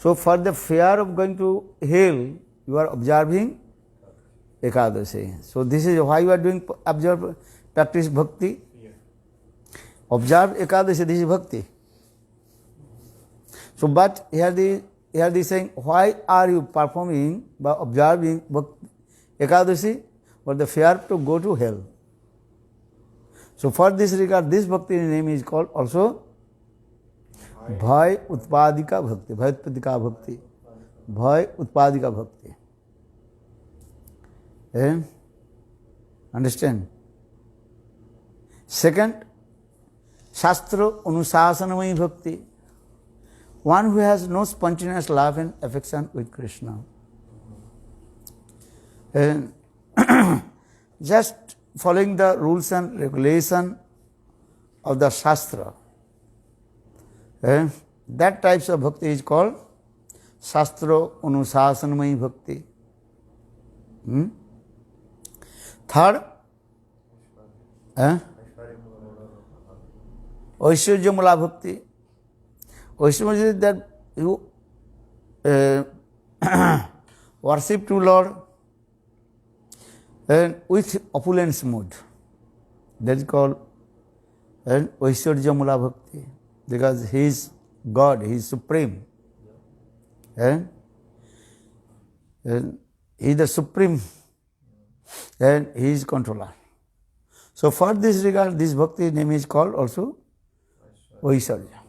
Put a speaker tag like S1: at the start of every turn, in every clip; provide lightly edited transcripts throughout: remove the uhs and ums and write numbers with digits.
S1: So for the fear of going to hell, you are observing Ekadasi. So this is why you are doing practice bhakti. Observe Ekadasi, this is bhakti. So but here they saying, why are you performing by observing Ekadasi? For the fear to go to hell. So for this regard, this bhakti name is called also Bhai Utpadika Bhakti, Bhai Utpadika Bhakti, Bhai Utpadika Bhakti. Understand? Second, Shastra Anusasanamai Bhakti. One who has no spontaneous love and affection with Krishna. And just following the rules and regulation of the Shastra. That types of bhakti is called Shastra Anusasanamai Bhakti. Third, Aishwarya Bhakti. Aishwarya is that you worship to Lord and with opulence mood. That is called Aishwarya Bhakti. Because he is God, he is supreme. And he is the supreme and he is controller. So for this regard, this bhakti name is called also Aishwarya.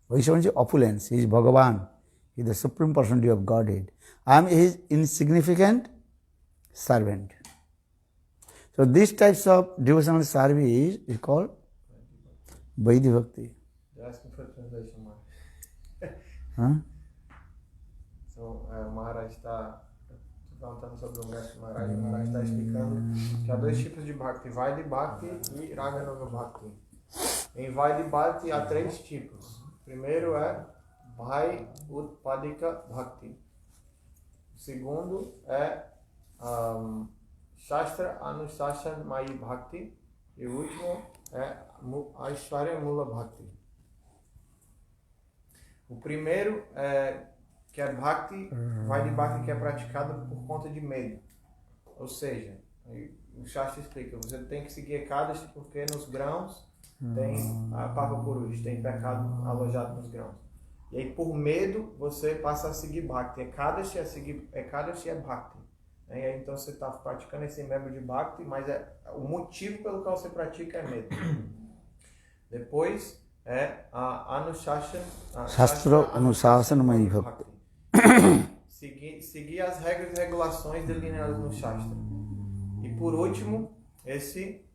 S1: Aishwarya is opulence, he is Bhagavan, he is the supreme personality of Godhead. I am his insignificant servant. So these types of devotional service is called Vaidhi Bhakti.
S2: They're asking for translation,
S1: Huh?
S2: So, Maharaj está perguntando sobre o mestre Maharaj. O Maharaj está explicando que há dois tipos de Bhakti, Vaidhi Bhakti e Raganuga Bhakti. Em Vaidhi Bhakti há três tipos. O primeiro é Bhai Utpadika Bhakti. O segundo é Shastra Anusasanamai Bhakti. E o último é Aishwarya Mula Bhakti. O primeiro é que é Bhakti, Vaidhi Bhakti, que é praticado por conta de medo. Ou seja, o Shastra explica, você tem que seguir Ekadasi porque nos grãos tem a Papa Purush, tem pecado alojado nos grãos. E aí por medo você passa a seguir Bhakti. Ekadasi é Bhakti. E aí então você está praticando esse membro de Bhakti, mas o motivo pelo qual você pratica é medo. Depois é a
S1: Shastra Anusasanamai Bhakti.
S2: Seguir as regras e regulações delineadas no Shastra. E por último, esse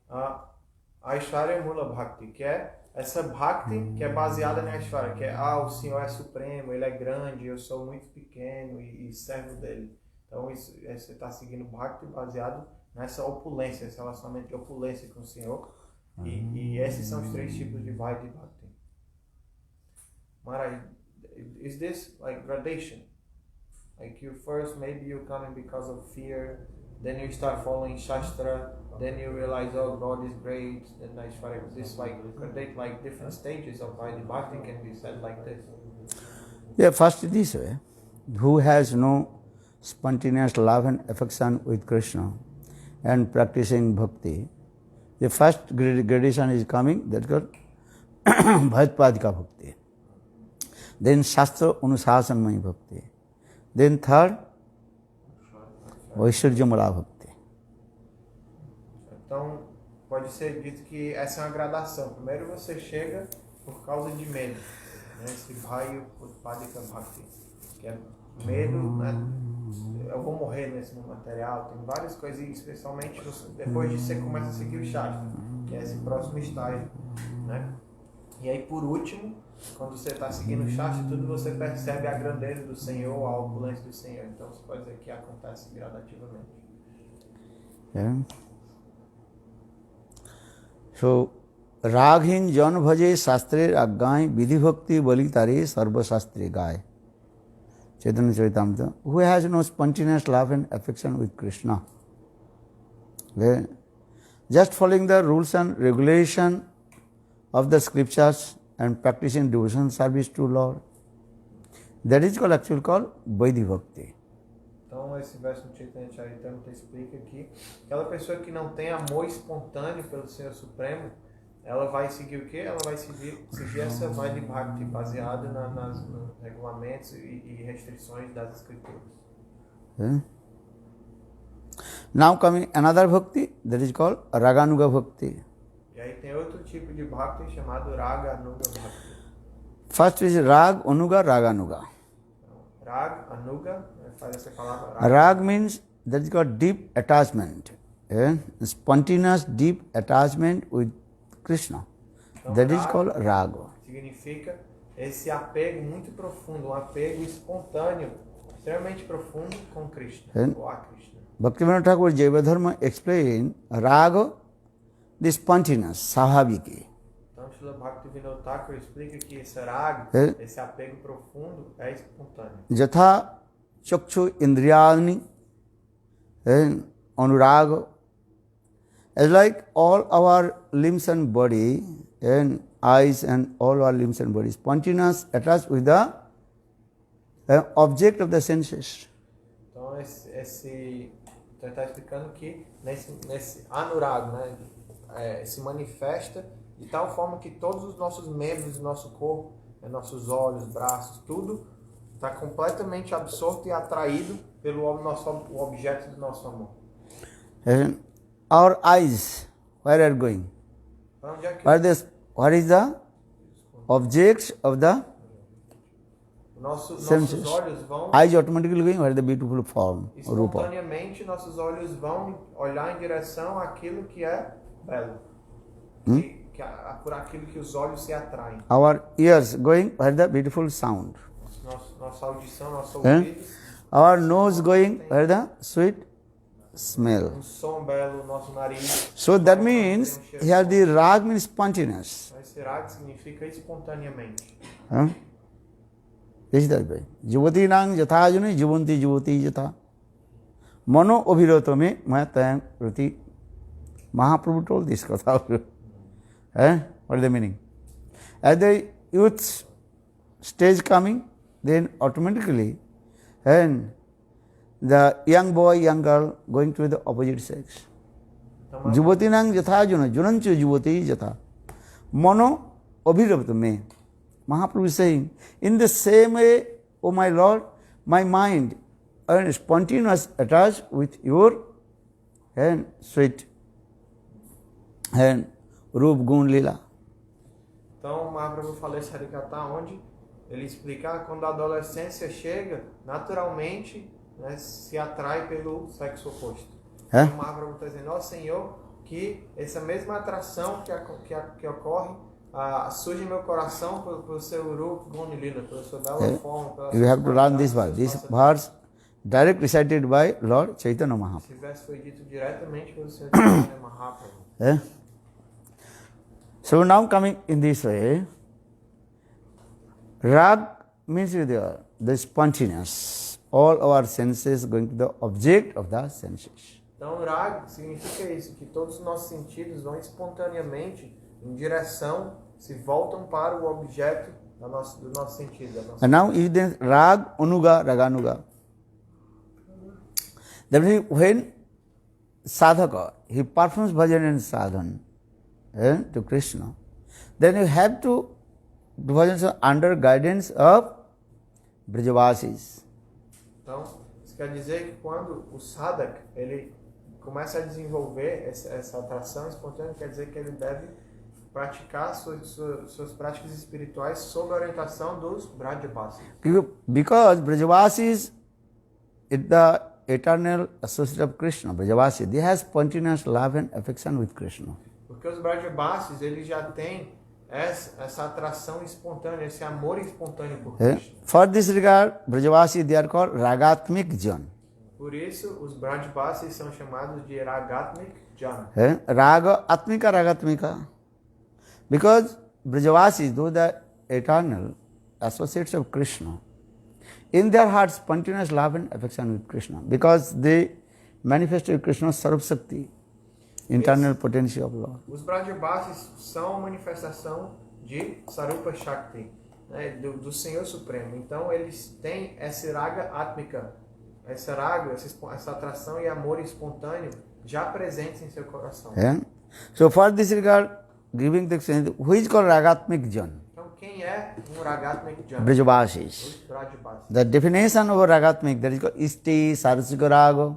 S2: Aishwarya Mula Bhakti, que é essa Bhakti que é baseada na Aishwarya, que é o Senhor é supremo, Ele é grande, eu sou muito pequeno e servo dele. Então você está seguindo Bhakti baseado nessa opulência, esse relacionamento de opulência com o Senhor. E esses são os três tipos de Vaidhi Bhakti. Maharaj, is this like gradation? Like maybe you come because of fear, then you start following Shastra, then you realize, oh, God is great, then this like gradate like different stages of Vaidhi Bhakti can be said like this.
S1: Yeah, first this way, who has no spontaneous love and affection with Krishna and practicing bhakti, the first gradation is coming, that's called Bhaitpadika Bhakti. Then Shastra Anusasanamai Bhakti. Then third, Aishwarya Mula Bhakti.
S2: Então, pode ser dito que essa é uma gradação. Primeiro você chega por causa de medo. Né? Esse Bhai Utpadika Bhakti, que é medo, né? Eu vou morrer nesse mundo material. Tem várias coisas, especialmente depois de você começa a seguir o Shastra, que é esse próximo estágio. Né? E aí, por último, quando você está seguindo o Shastra, tudo você percebe a grandeza do Senhor, a opulência do Senhor. Então, você pode dizer que acontece gradativamente.
S1: Yeah. So, Raghin Jan Bhaje Shastre Aggai Vidhi Bhakti Bali Tare Sarva Shastre Gai. Chaitanya Charitamrita. Who has no spontaneous love and affection with Krishna. Okay. Just following the rules and regulation of the scriptures and practicing devotion service to Lord. That is called actually called Vaidhi Bhakti.
S2: Então, esse verso no Chaitanya Charitamrita explica que aquela pessoa que não tem amor espontâneo pelo Senhor Supremo, ela vai seguir o quê? Ela vai seguir essa Vaidhi Bhakti baseada nos regulamentos e restrições das Escrituras.
S1: Yeah. Now coming another Bhakti, that is called Raganuga Bhakti.
S2: E aí tem outro tipo de Bhakti chamado Raga Anuga Bhakti.
S1: First is Rag, Anuga, Raganuga.
S2: Rag, Anuga, faz essa palavra.
S1: Rag means that is called deep attachment, spontaneous deep attachment with Krishna.
S2: Então,
S1: That is
S2: Rag
S1: called Rag.
S2: significa esse apego muito profundo, um apego espontâneo, extremamente profundo com Krishna, ou a Krishna.
S1: Bhaktivinoda Thakur Jaivadharma explained Raga, the spontaneous, sahaviki.
S2: Então, Srila Bhaktivinoda Thakur explica que esse raga, esse apego profundo, é espontâneo.
S1: Jatha Chakshu Indriyani Anuraga. As like all our limbs and body and eyes and all our limbs and body, spontaneous attached with the object of the senses.
S2: Então, então está explicando que nesse anuraga, né, se manifesta de tal forma que todos os nossos membros do nosso corpo, nossos olhos, braços, tudo está completamente absorto e atraído pelo o objeto do nosso amor.
S1: And our eyes, where are going?
S2: Para onde é que
S1: What is the object of the
S2: nossos
S1: senses?
S2: olhos vão
S1: Eyes automatically going, where is the beautiful form, rupa?
S2: espontaneamente, nossos olhos vão olhar em direção àquilo que é belo. Por aquilo que os olhos se atraem.
S1: Our ears going, where is the beautiful sound?
S2: Nossa audição, nosso ouvido.
S1: Our nose going, where is the sweet smell?
S2: Som belo, nosso nariz.
S1: So that means here the rag means spontaneous.
S2: Esse rag significa espontaneamente.
S1: This is the way. Jivati nang jatha juni jivanti jivati jatha. Mano abhirato me maya tayam rati. Mahaprabhu told this katha. What is the meaning? As the youth stage coming, then automatically, and the young boy, young girl going to the opposite sex. Jivati nang jatha juna, junanchu jivati jatha. Mano abhirabhata me. Mahaprabhu is saying, in the same way, O my Lord, my mind and spontaneous attached with your and sweet and Rup Gun Lila.
S2: Então, o Mahaprabhu falou esse Harikata onde ele explica quando a adolescência chega, naturalmente, né, se atrai pelo sexo oposto. Então, o Mahaprabhu está dizendo, ó Senhor, que essa mesma atração que ocorre surge em meu coração pelo seu Rup Gun Lila, pela sua bela forma.
S1: You have to learn this verse. This verse direct recited by Lord Chaitanya Mahaprabhu.
S2: Esse verso foi dito diretamente pelo Senhor Chaitanya Mahaprabhu.
S1: So now coming in this way, rag means the spontaneous. All our senses going to the object of the senses.
S2: Então, rag significa isso, que todos os nossos sentidos vão espontaneamente em direção, se voltam para o objeto do nosso sentido.
S1: And now is the rag, anuga, raganuga. That means when sadhaka, he performs bhajan and sadhan to Krishna, then you have to do bhajan under guidance of Brajavasis.
S2: Então, isso quer dizer que quando o sadhaka, ele começa a desenvolver essa atração espontânea, quer dizer que ele deve praticar suas práticas espirituais sob a orientação dos Brajavasis.
S1: Because Brajavasis is the eternal associate of Krishna. Brajavasis, they have spontaneous love and affection with Krishna.
S2: Porque os Brajavasis, eles já têm essa atração espontânea, esse amor espontâneo por Krishna.
S1: For this regard, Brajavasis, they are called Ragatmik Jan.
S2: Por isso, os Brajavasis são chamados de Ragatmik Jan.
S1: Raga, Atmika, Ragatmika. Because Brajavasis, though the eternal associates of Krishna, in their hearts spontaneous love and affection with Krishna, because they manifested Krishna's Sarup Shakti, internal potential of Lord.
S2: Os Brajavasis são a manifestação de Sarupa Shakti, né, do Senhor Supremo. Então eles têm essa raga átmica, essa raga, essa atração e amor espontâneo já presentes em seu coração.
S1: So for this regard, giving the explanation, who is called Ragatmik Jan?
S2: Então quem é um Ragatmik Jan?
S1: Brajavasis.
S2: Os Brajavasis.
S1: The definition of Ragatmik, that is called Isti Sarasika Raga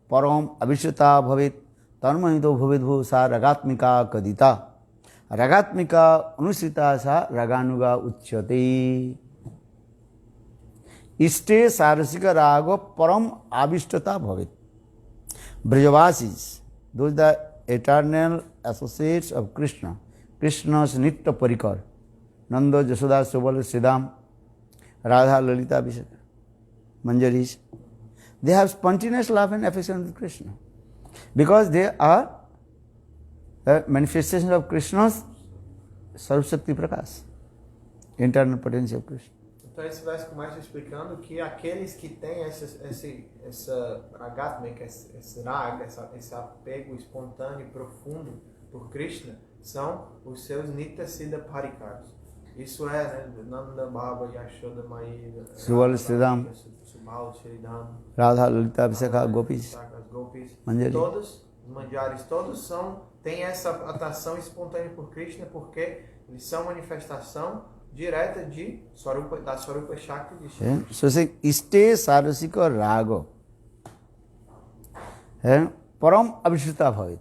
S1: Param Abhishita Bhavit Tanmahito Bhavidbhu Sa Ragatmika Kadita Ragatmika Anusita Sa Raganuga Uchyate. Iste Sarasika Raga Param Abhishtata Bhavit. Brajavasis, those the eternal associates of Krishna, Krishna's Nitya Parikar, Nanda, Jasoda, Subal, Siddham, Radha, Lalita, Abhishek, Manjaris, they have spontaneous love and affection with Krishna because they are manifestations of Krishna's Sarvashakti Prakash, internal potential of Krishna.
S2: Então esse verso começa explicando que aqueles que têm essa ragatmika, esse raga, esse apego espontâneo e profundo por Krishna, são os seus Nitya Siddha Parikaras. Isso é, né, Nanda, Baba, Yashoda, Maia,
S1: Subal, Siddham,
S2: Subal, Siddham,
S1: Radha, Lalita, Abhishek, Gopis, Manjari.
S2: Todos, os manjaris, todos têm essa atração espontânea por Krishna porque eles são manifestação direta da Swarupa Shakti de Shiva.
S1: So say, Iste Sarasika Raga Param Abhishita Bhavit.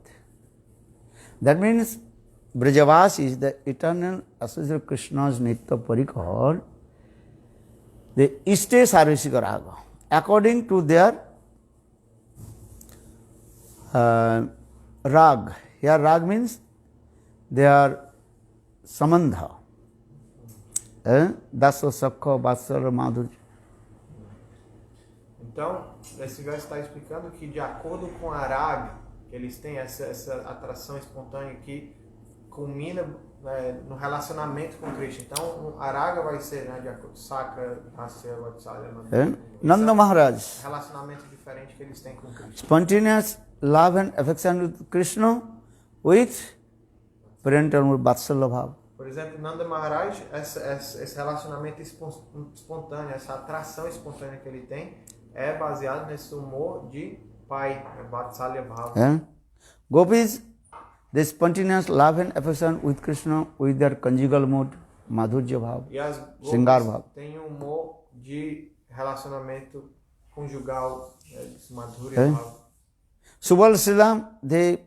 S1: That means Brajavasi is the eternal associate of Krishna's Nitya Parikar. The Iste Sarasika Raga, according to their rag. Here rag means their samandha. Dasa, Sakha, Vatsala, Madhurya.
S2: Então, esse verso está explicando que de acordo com a raga, que eles têm essa atração espontânea que culmina, né, no relacionamento com Krishna. Então, a raga vai ser, né, de acordo com Sakha, Rasya, Vatsalya, Madhurya.
S1: Nanda Maharaj.
S2: Relacionamento diferente que eles têm com Krishna.
S1: Spontaneous love and affection with Krishna with parental Vatsala Bhava.
S2: Por exemplo, Nanda Maharaj, esse relacionamento espontâneo, essa atração espontânea que ele tem, é baseado nesse humor de pai, Vatsalya Bhava.
S1: Gopis, the spontaneous love and affection with Krishna with their conjugal mood, Madhurya Bhava,
S2: E as
S1: Sringar
S2: Gopis
S1: Bhava.
S2: têm um humor de relacionamento conjugal, Madhurya Bhava.
S1: Subal Siddham, the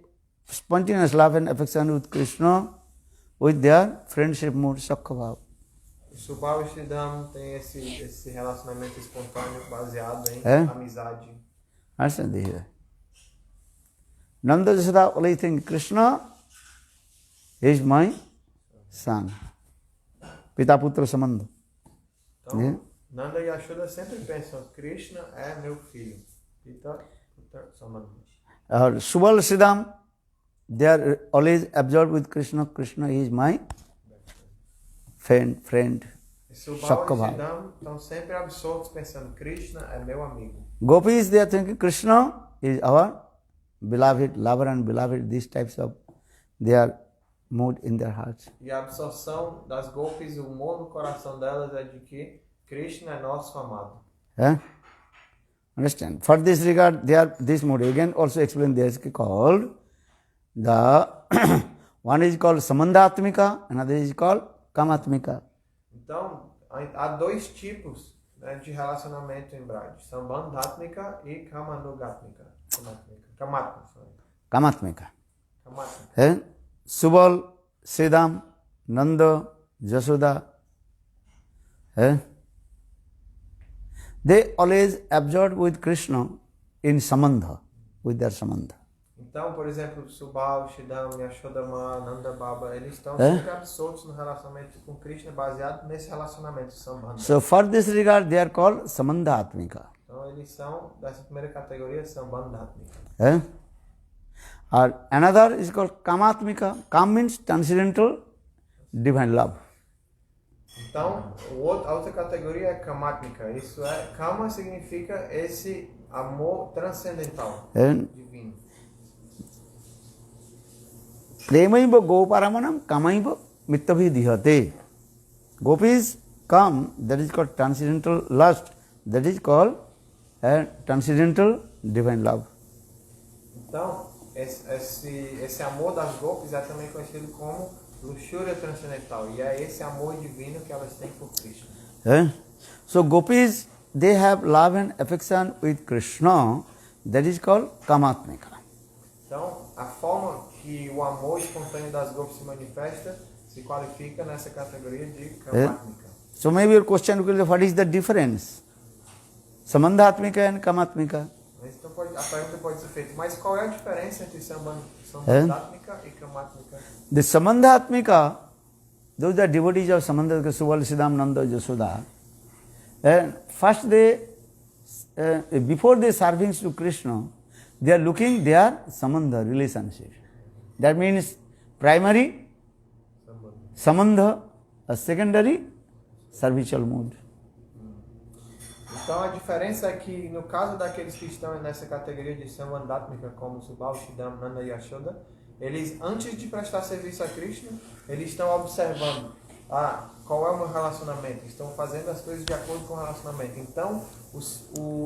S1: spontaneous love and affection with Krishna with their friendship mood, Sakha Bhava.
S2: Subal e Siddham tem esse relacionamento espontâneo baseado em amizade.
S1: Understand here. Nanda Jasoda only think Krishna is my son. Pita Putra Samandha.
S2: Então, Nanda e Yashoda sempre pensam, Krishna é meu filho. Pita Putra Samandha.
S1: Subal Siddham, they are always absorbed with Krishna. Krishna is my friend.
S2: Subal e Siddham estão sempre absortos pensando, Krishna é meu amigo.
S1: Gopis, they are thinking Krishna is our beloved, lover and beloved. These types of, they are mood in their hearts.
S2: E a absorção das Gopis, o humor no coração delas é de que Krishna é nosso amado.
S1: Understand? For this regard, they are this mood. Again, also explain there is called the one is called Samandhatmika, another is called Kamatmika.
S2: Então, há dois tipos, né, de relacionamento em Braj, Sambandhatmika e Kamanugatmika.
S1: Kamatmika. Subal, Siddham, Nanda, Jasoda, they always absorbed with Krishna in Samandha, with their Samandha.
S2: Então, por exemplo, Subal, Siddham, Yashodama, Nanda Baba, eles estão sempre absortos no relacionamento com Krishna, baseado nesse relacionamento Sambandha.
S1: So for this regard, they are called Samandhatmika.
S2: Então, eles são, dessa primeira categoria, Sambandhatmika.
S1: Or another is called Kamatmika. Kam means transcendental divine love.
S2: Então, a outra categoria é Kamatmika. Isso é, Kama significa esse amor transcendental, divino.
S1: Premaiva Goparamanam Kamaiva Mittavi Dihate. Gopis, come, that is called transcendental lust, that is called transcendental divine love.
S2: Então, esse amor das golpes é também conhecido como luxúria transcendental. E é esse amor divino que elas têm por Krishna.
S1: So gopis, they have love and affection with Krishna, that is called kamatmika.
S2: Então, a forma que o amor espontâneo das golpes se manifesta se qualifica nessa categoria de kamatmika.
S1: So maybe your question will be, what is the difference? Sambandhatmika and kamatmika.
S2: Então a pergunta pode ser feita, mas qual é a diferença entre sambandhatmika e kamatmika?
S1: The Sambandhatmika, those are devotees of Sambandhatmika, Subal, Siddham, Nanda, Jasoda. First before they serving to Krishna, they are looking their Sambandha relationship. That means primary Sambandha, a secondary servicial mood.
S2: Então a diferença é que no caso daqueles que estão nessa categoria de Sambandhatmika, como Subal, Siddham, Nanda e Yashoda, eles antes de prestar serviço a Krishna, eles estão observando qual é o meu relacionamento, estão fazendo as coisas de acordo com o relacionamento. Então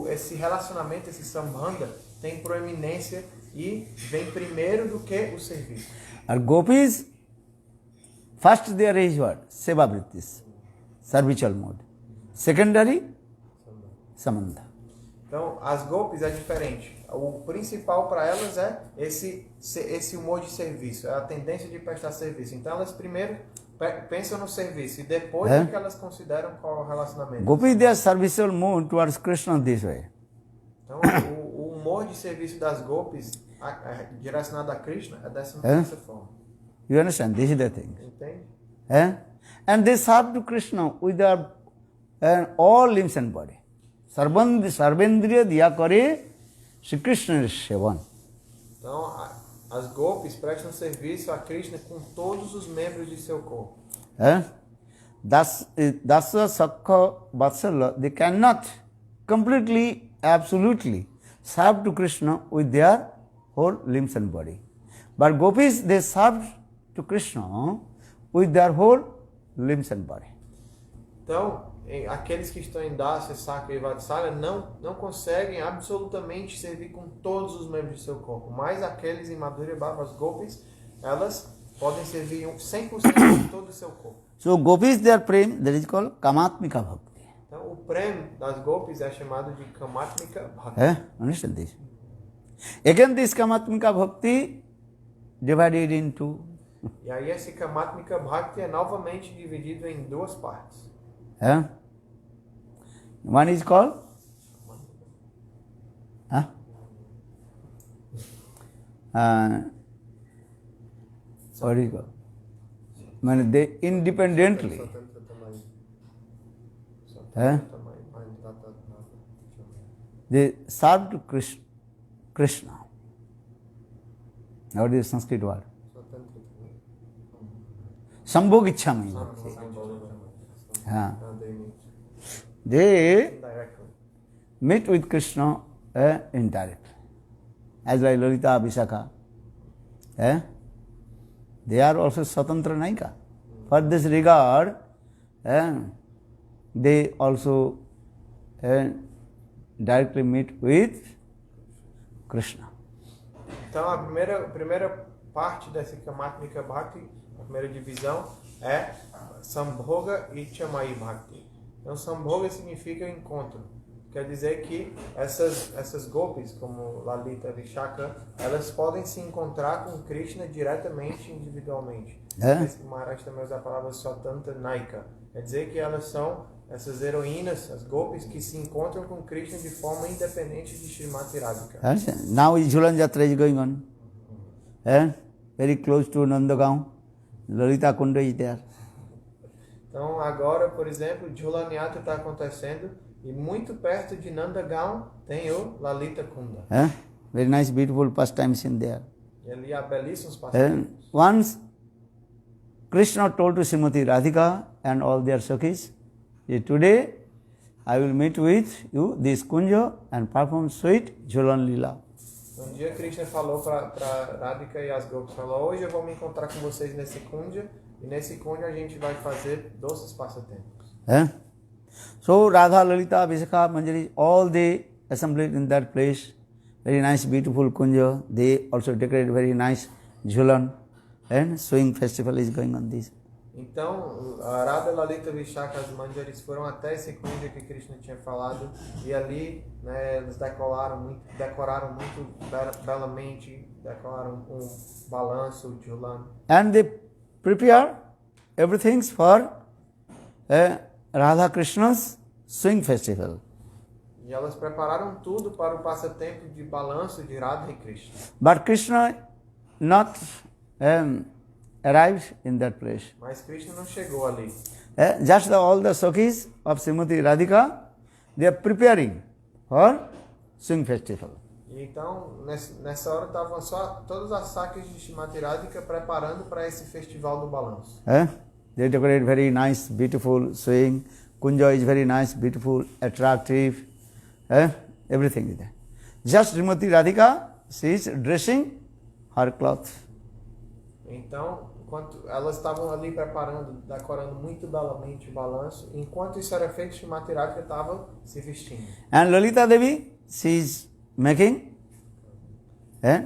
S2: esse relacionamento, esse Sambandha, tem proeminência e vem primeiro do que o serviço.
S1: And gopis, first they are what? Seva vrittis, servicial mode. Secondary, Samandha.
S2: Então, as golpes é diferente. O principal para elas é esse humor de serviço, é a tendência de prestar serviço. Então, elas primeiro pensam no serviço e depois é que elas consideram qual é o relacionamento.
S1: Gopis, they are servicial mood towards Krishna this way.
S2: Então, o humor de serviço das golpes direcionado a Krishna é dessa forma.
S1: You understand? This is the thing.
S2: Entende?
S1: And they serve to Krishna with their all limbs and body. Sarvendriya diya kare Shri Krishna Sevan.
S2: Então, as golpes prestam serviço a Krishna com todos os membros de seu corpo.
S1: Dasa Sakha Vatsala, they cannot completely, absolutely serve to Krishna with their whole limbs and body. But gopis, they serve to Krishna with their whole limbs and body.
S2: Então, aqueles que estão em Dasa, Sakha e Vatsalya não conseguem absolutamente servir com todos os membros de seu corpo. Mas aqueles em Madhurya Bhava, as gopis, elas podem servir 100% de todo o seu corpo.
S1: So gopis, their prem, that is called kamatmika bhakti.
S2: Então, o prem das gopis é chamado de kamatmika bhakti.
S1: Understand this? Again, this kamatmika bhakti divided into.
S2: E aí esse kamatmika bhakti é novamente dividido em duas partes.
S1: One is called what is called? When they independently they serve to Krishna. What is the Sanskrit word? Sambhogichhami. They meet with Krishna indirectly. As like Lalita, Vishakha. They are also Swatantra Naika. For this regard, they also directly meet with Krishna.
S2: Então a primeira parte dessa Kamatmika Bhakti, a primeira divisão, é Sambhoga e Chamai Bhakti. Então Sambhoga significa encontro. Quer dizer que essas gopis, como Lalita e Vishakha, elas podem se encontrar com Krishna diretamente, individualmente. Maharaj também usa a palavra Swatanta Naika. Quer dizer que elas são essas heroínas, as gopis, que se encontram com Krishna de forma independente de Srimati Radhika.
S1: Now Jhulan Jatra is going on. Very close to Nandagaon. Lalita Kunda is there.
S2: Então agora, por exemplo, Jhulan Yatra está acontecendo e muito perto de Nandagaon tem o Lalita Kunda.
S1: Very nice, beautiful pastimes in there.
S2: E ali há belíssimos passatempos.
S1: Once Krishna told to Srimati Radhika and all their Sakhis, today I will meet with you this Kunja and perform sweet Jhulan Lila.
S2: Um dia Krishna falou para Radhika e as gopis, falou, hoje eu vou me encontrar com vocês nesse Kunja, e nesse Kunja a gente vai fazer doces passatempos.
S1: Eh? So Radha, Lalita, Vishakha, Manjari, all they assembled in that place. Very nice, beautiful kunja. They also decorated very nice jhulan, and swing festival is going on this.
S2: Então, a Radha, Lalita, Vishaka, as Manjaris foram até esse kunja que Krishna tinha falado e ali, né, eles decoraram muito belamente, decoraram balanço, jhulan.
S1: And they prepare everything for Radha Krishna's swing festival.
S2: E elas prepararam tudo para o passatempo de balanço de Radha e Krishna.
S1: But Krishna not arrived in that place.
S2: Mas Krishna não chegou ali.
S1: Just all the Sakhis of Srimati Radhika, they are preparing for swing festival.
S2: E então, nessa hora estavam só todas as saques de Srimati Radhika preparando para esse festival do balanço.
S1: They decorate very nice, beautiful swing. Kunja is very nice, beautiful, attractive. Everything is there. Just Srimati Radhika, she is dressing her cloth.
S2: Então, enquanto elas estavam ali preparando, decorando muito belamente o balanço, enquanto isso era feito, Srimati Radhika estava se vestindo.
S1: And Lalita Devi, she is making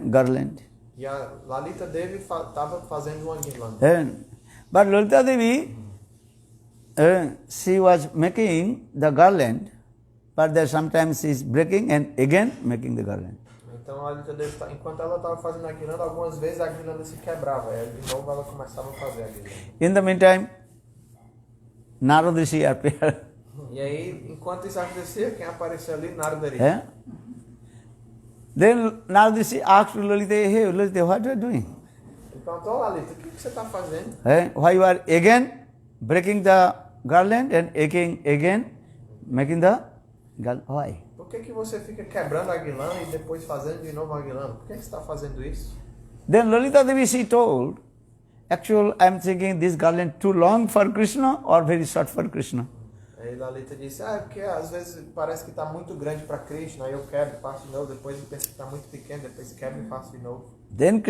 S1: garland.
S2: E a Lalita Devi estava fazendo uma guirlanda.
S1: But Lalita Devi, she was making the garland, but there sometimes she is breaking and again making the garland.
S2: Então a Lalita Devi, enquanto ela estava fazendo a guirlanda, algumas vezes a guirlanda se quebrava, e de novo ela começava a fazer a guirlanda.
S1: In the meantime, Narada Rishi appeared.
S2: E aí, enquanto isso acontecia, quem apareceu ali? Narada Rishi.
S1: Then Narada Rishi asked Lalita, hey Lalita, what are you doing?
S2: Ele perguntou, Lalita, o que você está fazendo?
S1: Why you are again breaking the garland and again making the garland? Why?
S2: Por que você fica quebrando a guirlanda e depois fazendo de novo a guirlanda? Por que você está fazendo isso?
S1: Then Lalita Devi, she told, actually I am thinking this garland too long for Krishna or very short for Krishna.
S2: Aí Lalita disse, é porque às vezes parece que está muito grande para Krishna, aí eu quebro e faço de novo, depois eu penso que está muito pequeno, depois quebro e faço de novo.
S1: Then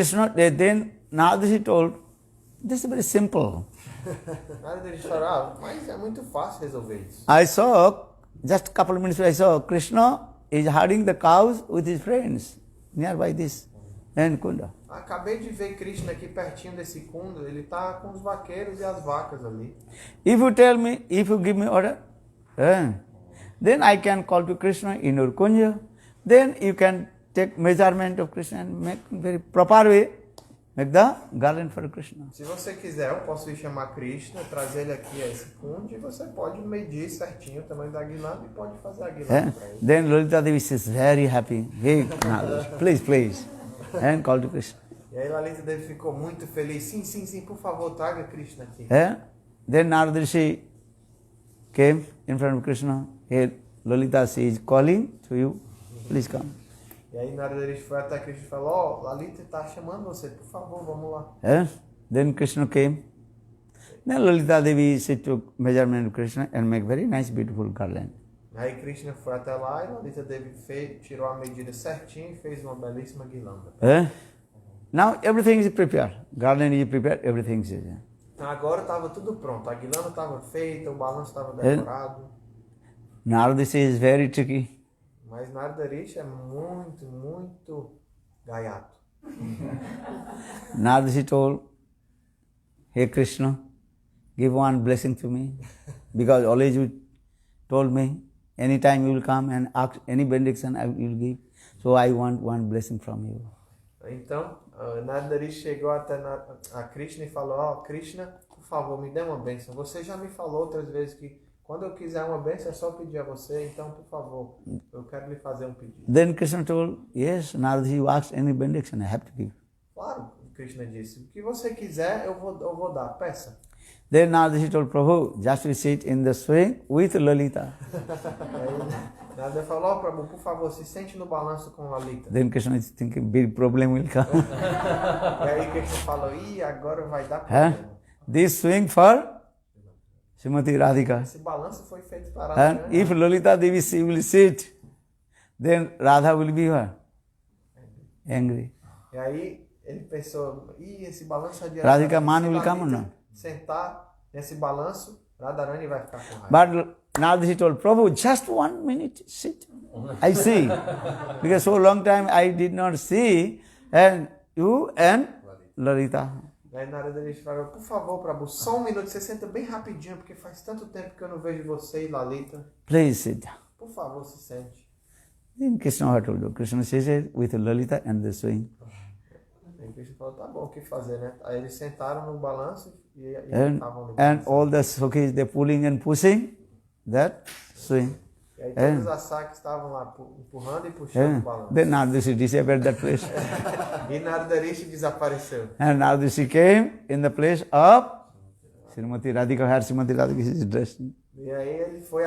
S1: Narada Rishi told, this is very simple.
S2: Narada Rishi falou, mas é muito fácil resolver isso.
S1: I saw, just a couple of minutes I saw, Krishna is herding the cows with his friends nearby this and Kunda.
S2: Acabei de ver Krishna aqui pertinho desse kunda, ele está com os vaqueiros e as vacas ali.
S1: If you give me order, then I can call to Krishna in your kunja, then you can take measurement of Krishna and make very proper way, make the garland for Krishna.
S2: Se você quiser, eu posso ir chamar Krishna, trazer ele aqui a esse kunda e você pode medir certinho o tamanho da guirlanda e pode fazer a guirlanda para ele.
S1: Then Lalita Devi is very happy. Hey, please, and call to Krishna.
S2: E aí Lalita Devi ficou muito feliz. Sim, por favor, traga Krishna aqui.
S1: Then Narada Rishi came in front of Krishna. Hey, Lalita, she is calling to you. Please come.
S2: E aí Narada Rishi foi até Krishna e falou, Lalita está chamando você, por favor, vamos lá.
S1: Then Krishna came. Then Lalita Devi, she took measurement of Krishna and make very nice, beautiful garland.
S2: Aí Krishna foi até lá e Lalita Devi tirou a medida certinho e fez uma belíssima guirlanda.
S1: Now everything is prepared. Garland is prepared, everything is there.
S2: Então agora estava tudo pronto. A guirlanda estava feita, o balanço estava decorado.
S1: Narada Rishi is very tricky.
S2: Mas Narada Rishi é muito gaiato.
S1: Narada Rishi told, hey Krishna, give one blessing to me. Because always you told me, anytime you will come and ask any benediction I will give. So I want one blessing from you.
S2: Então, Narada Rishi chegou até a Krishna e falou, Krishna, por favor, me dê uma bênção. Você já me falou outras vezes que quando eu quiser uma bênção é só pedir a você, então, por favor, eu quero lhe fazer um pedido.
S1: Then Krishna told, yes, Narada, you ask any benediction, I have to give.
S2: Claro, Krishna disse, o que você quiser eu vou dar, peça.
S1: Then Narada told Prabhu, just we sit in the swing with Lalita.
S2: Narada falou, Prabhu, por favor, se sente no balanço com Lalita.
S1: Then Krishna is thinking, big problem will come.
S2: E aí Krishna falou, agora vai dar problema.
S1: This swing for Srimati Radhika.
S2: Esse balanço foi feito para
S1: And
S2: Radha.
S1: if Lalita Devi will sit, then Radha will be what? Angry.
S2: E aí ele pensou, esse balanço é de
S1: Radhika
S2: Se
S1: man will
S2: Lalita
S1: come or not?
S2: sentar nesse balanço, Radharani vai ficar com raiva.
S1: But Naradaji told, Prabhu, just 1 minute, sit. I see. Because so long time I did not see, and you and Lalita.
S2: Aí Naradaji falou, por favor, Prabhu, só 1 minuto, você senta bem rapidinho, porque faz tanto tempo que eu não vejo você e Lalita.
S1: Please sit down.
S2: Por favor, se sente.
S1: Then Krishna had told you, Krishna says with Lalita and the swing.
S2: Aí Krishna falou, tá bom, o que fazer, né? Aí eles sentaram no balanço e estavam no
S1: And
S2: balanço.
S1: all the Sukhis, they're pulling and pushing that swing.
S2: E aí todos os Asakis estavam lá empurrando e puxando o balanço.
S1: Then Naradaji disappeared that place.
S2: E Naradaji desapareceu.
S1: And Naradaji came in the place of Srimati Radhika, where Srimati Radhika is dressed.
S2: E aí ele foi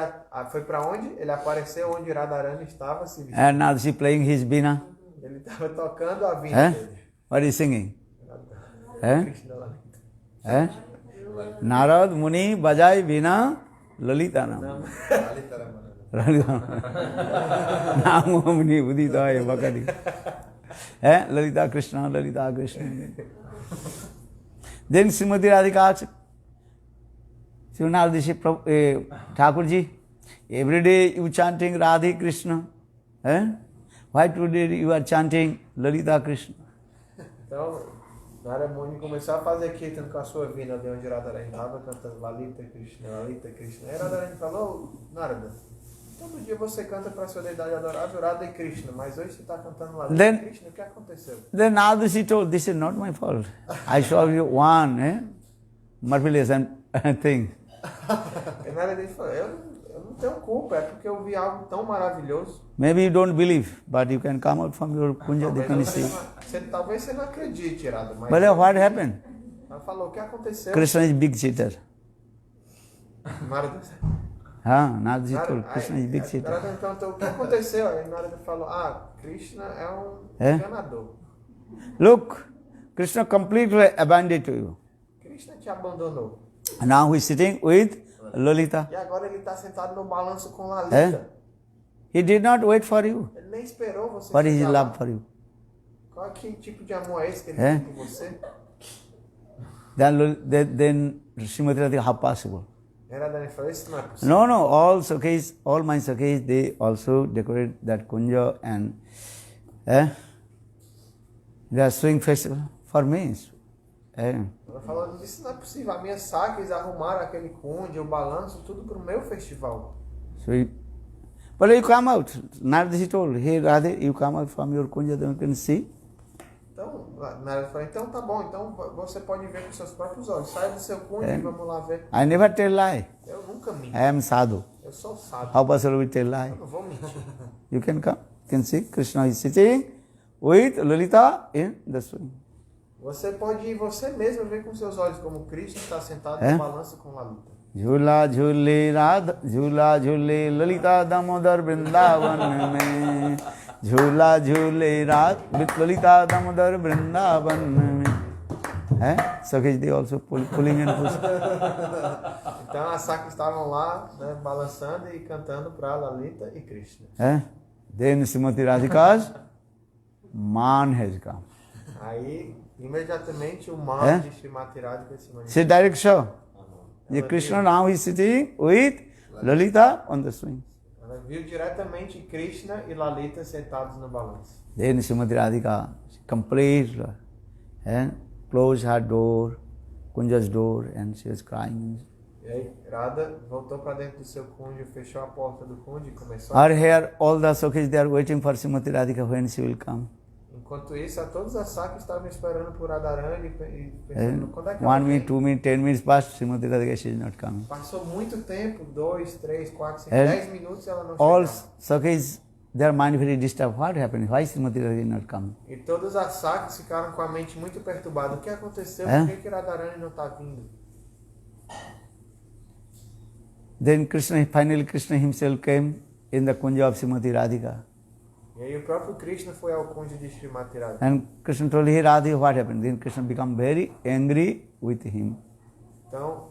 S2: para onde? Ele apareceu onde Radharani estava se vestindo.
S1: And Naradaji playing his Bina.
S2: Ele estava tocando a vinha dele.
S1: What is singing?
S2: Krishna Lalita.
S1: Narad Muni Bajai Bina Lalita Nam. Namo Muni Uditaya Bhakati. Lalita Krishna, Lalita Krishna. Then Srimati Radhika asked, Naradaji, Thakurji, every day you chanting Radhe Krishna. Why today you are chanting Lalita Krishna?
S2: Então, Narada Muni começou a fazer kirtan com a sua vina de onde Radharani estava cantando Lalita Krishna, Lalita Krishna. Aí Radharani falou, Narada, todo dia você canta para a sua deidade adorável Radha Krishna, mas hoje você está cantando Lalita Krishna, o que aconteceu?
S1: Then Naradaji told, this is not my fault. I saw you one marvelous thing.
S2: E Narada falou, eu não tenho culpa, é porque eu vi algo tão maravilhoso.
S1: Maybe you don't believe, but you can come out from your kunja, they can see.
S2: Talvez você não acredite, Radha, mas...
S1: But what happened?
S2: Ela falou, o que aconteceu?
S1: Krishna is big cheater.
S2: Narada...
S1: Naradaji told, Krishna is big cheater.
S2: Narada perguntou, o que aconteceu? Aí Narada falou, Krishna é um enganador.
S1: Look, Krishna completely abandoned to you.
S2: Krishna te abandonou.
S1: And now he is sitting with Lalita.
S2: E agora ele está sentado no balanço com Lalita.
S1: He did not wait for you.
S2: Ele nem esperou você
S1: What is his
S2: chegar lá.
S1: love for you?
S2: Qual que tipo de amor é esse que ele tem por você?
S1: Then Srimati Radhika, how possible?
S2: Radharani falou, isso não é possível.
S1: No, all Sakhis, all my Sakhis, they also decorate that kunja and they are swing festival for me.
S2: Ela falou, isso não é possível. A minha Sakis arrumaram aquele kunja, o balanço, tudo para o meu festival.
S1: But you come out. Naradaji told, hey Radhe, you come out from your kunja, then you can see.
S2: Então, Narada falou, então tá bom, então você pode ver com seus próprios olhos. Sai do seu kunja e vamos lá ver.
S1: I never tell lie.
S2: Eu nunca minto.
S1: I am sadhu.
S2: Eu sou sábio.
S1: How possible we tell lie?
S2: Eu não vou mentir.
S1: You can come. You can see Krishna is sitting with Lalita in the swing.
S2: Você pode ir você mesmo ver com seus olhos como Krishna está sentado no balanço com Lalita.
S1: झूला झूले राधा झूला झूले ललिता दामोदर वृंदावन में झूला झूले ललिता दामोदर वृंदावन में Sakis, they also pulling and pushing.
S2: Então as Sakis estavam lá, né, balançando e cantando para Lalita e Krishna.
S1: Then Srimati Radhika's man has come.
S2: Aí imediatamente o man de Srimati Radhika se manifestou.
S1: See direct show. The Krishna now is sitting with Lalita on the swing.
S2: Ela viu diretamente Krishna e Lalita sentados no balanço.
S1: Then Srimati Radhika complete closed her door, Kunja's door, and she was crying.
S2: E aí Radha voltou para dentro do seu kunja, fechou a porta do kunja e começou
S1: Her here, all the Sakhis, they are waiting for Srimati Radhika when she will come.
S2: Enquanto isso, todas as Sakis estavam esperando por Radharani e pensando quando é que ela
S1: 1 minute, 2 minutes, 10 minutes passed, Srimati Radhika, she is not coming.
S2: Passou muito tempo, 2, 3, 4, 5, 10 minutos e ela não
S1: All
S2: chegava.
S1: Sakhis, their mind very disturbed. What happened? Why Srimati Radhika is not coming?
S2: E todas as Sakis ficaram com a mente muito perturbada. O que aconteceu? Por que Radharani não está vindo?
S1: Then finally Krishna himself came in the kunja of Srimati Radhika.
S2: E aí o próprio Krishna foi ao kunja de Srimati Radhika.
S1: And Krishna told, hey Radha, what happened? Then Krishna became very angry with him.
S2: Então,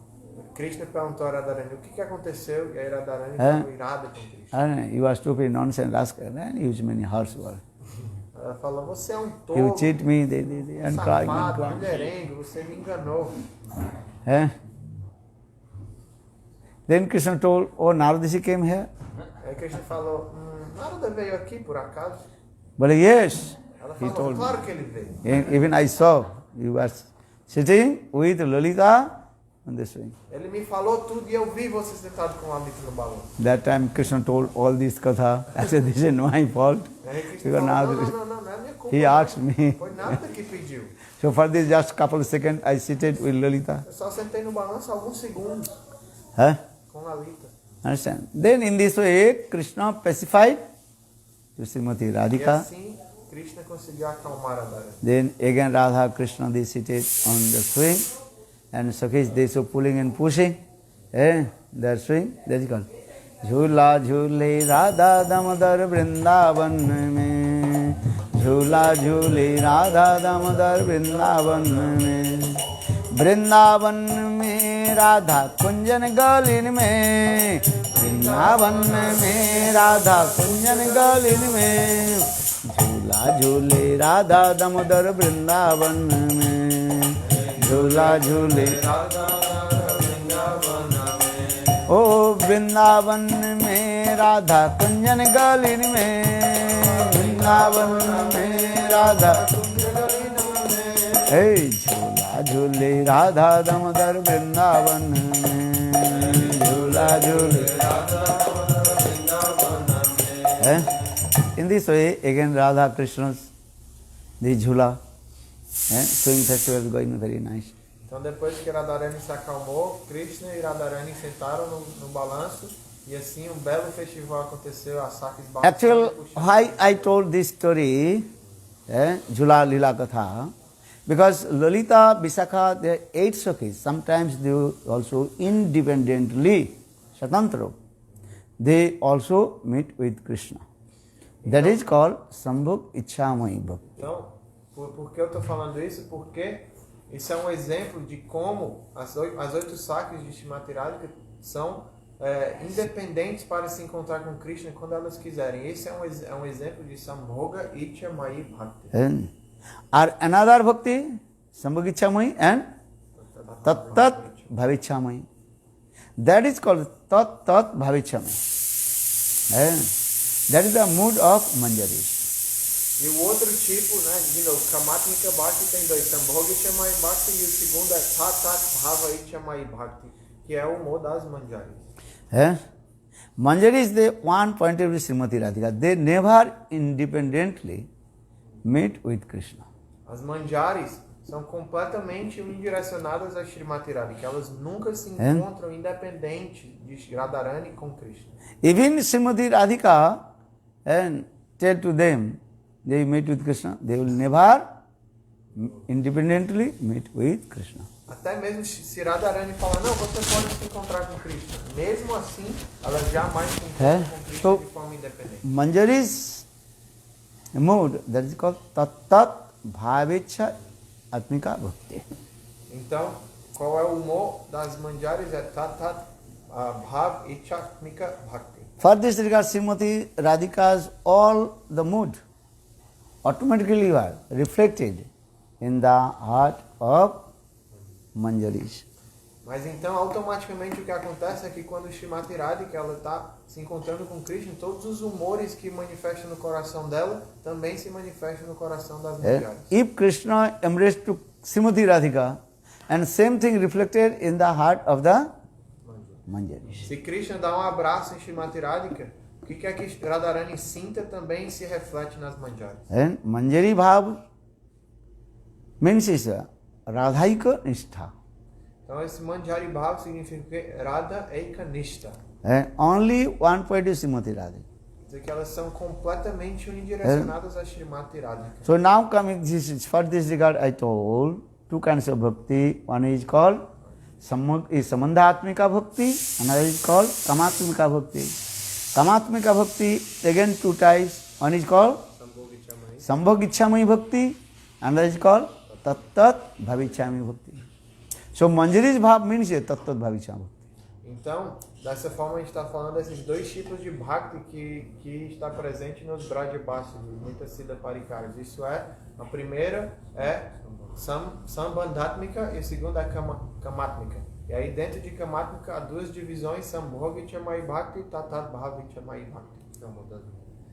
S2: Krishna perguntou a Radharani o que aconteceu, e aí Radharani ficou irada com Krishna.
S1: You are stupid, nonsense, rascal, and use many harsh words.
S2: Ela falou, você é um
S1: You
S2: tolo,
S1: cheat me, and crying,
S2: safado,
S1: and crying.
S2: mulherengo, você me enganou.
S1: Then Krishna told, oh, Naradishi came here.
S2: Aí Krishna falou, Narada veio aqui por acaso?
S1: But yes,
S2: Ela
S1: he
S2: falou,
S1: told me.
S2: claro que ele veio.
S1: And even I saw you were sitting with Lalita on the swing.
S2: Ele me falou tudo e eu vi você sentado com a Lalita no balão.
S1: That time Krishna told all this katha. I said, this is my fault.
S2: Aí Krishna
S1: Because now
S2: falou, não é minha culpa.
S1: he
S2: não.
S1: asked me.
S2: Foi Narada que pediu.
S1: So for this just couple of seconds, I seated with Lalita.
S2: Eu só sentei no balanço alguns segundos
S1: Huh?
S2: com Lalita.
S1: Understand? Then in this way, Krishna pacified to Srimati
S2: E
S1: Radhika.
S2: assim, Krishna conseguiu acalmar a Radharani.
S1: Then again Radha Krishna they seated on the swing and Sakhish they so pulling and pushing. That swing, that is called Jhula Jhule Radha Damodar Vrindavan mein. Jhula Jhule Radha Damodar Vrindavan mein. Vrindavan में राधा कुंजन गलिन में वृंदावन में राधा कुंजन गलिन में झूला झूले राधा दामोदर वृंदावन में झूला झूले ओ वृंदावन में राधा कुंजन गलिन में वृंदावन में राधा झूला झूले राधा दामोदर वृंदावन में झूला झूले In this way, again Radha Krishna's the Jhula swing festival is going very nice.
S2: Então depois que Radharani se acalmou, Krishna e Radharani sentaram no balanço e assim um belo festival aconteceu, a Sakis Bhatt.
S1: Actually, why I told this story, Jhula Lila Katha, because Lalita, Visakha, they are 8 Sakhis. Sometimes they also independently, Swatantra, they also meet with Krishna. That is called Sambhog Ichamai Bhakti.
S2: Então, por que eu estou falando isso? Porque isso é um exemplo de como as 8 Sakis de Srimati Radhika são independentes para se encontrar com Krishna quando elas quiserem. Esse é um exemplo de Sambhoga Ichamai Bhakti.
S1: Another Bhakti, Sambhog Ichamai and Tat Tat Bhavichamai. That is called Tat Tat Bhavichamai. That is the mood of Manjari.
S2: E o outro tipo, né, de novo, Kamatmika Bhakti tem 2, Sambhoga Ichamai Bhakti e o segundo é Tat Tat Bhava Ichamai Bhakti, que é o humor das Manjaris.
S1: Manjari is the one point of view Srimati Radhika. They never independently meet with Krishna.
S2: As Manjaris são completamente unidirecionadas a Srimati Radhika. Elas nunca se encontram independentes de Radharani com Krishna.
S1: Even Srimati Radhika and tell to them they meet with Krishna, they will never independently meet with Krishna.
S2: Até mesmo se Radharani falar, não, você pode se encontrar com Krishna. Mesmo assim, elas jamais se encontram com Krishna de forma independente.
S1: Manjari's mood, that is called Tat Tat Bhavecha Atmika Bhakti.
S2: Então, qual é o humor das Manjaris? É Tat Tat Bhav Ichatmika Bhakti.
S1: For this regard, Srimati Radhika's all the mood automatically were reflected in the heart of Manjaris.
S2: Mas então, automaticamente, o que acontece é que quando Srimati Radhika ela está se encontrando com Krishna, todos os humores que manifestam no coração dela também se manifestam no coração das Manjaris.
S1: If Krishna embraced to Srimati Radhika, and same thing reflected in the heart of the Manjaris.
S2: Se Krishna dá um abraço em Srimati Radhika, o que é que Radharani sinta também se reflete nas Manjaris.
S1: And Manjari Bhav means is Radhaika Nishtha.
S2: Então esse Manjari Bhav significa que Radha Eikanishta.
S1: And only one point is Srimati Radhika.
S2: Quer dizer que elas são completamente unidirecionadas a Srimati Radhika.
S1: So now coming for this regard I told 2 kinds of bhakti. One is called Samandhatmika Bhakti, another is called Kamatmika Bhakti. Kamatmika Bhakti, again 2 types. One is called Sambhog Ichamai Bhakti, another is called Tat Tat Bhavichami Bhakti. So Manjari's Bhav means Tat Tat Bhavichami Bhakti.
S2: Então, dessa forma a gente está falando desses 2 tipos de Bhakti que está presente nos Brajabhasis, nos Nitya-Siddha Parikaras. Isso é, a primeira é Sambandhatmika e a segunda é Kamatmika. E aí dentro de Kamatmika há duas divisões, Sambhoga Mai Bhakti, Tatat Bhavitya Mai Bhakti.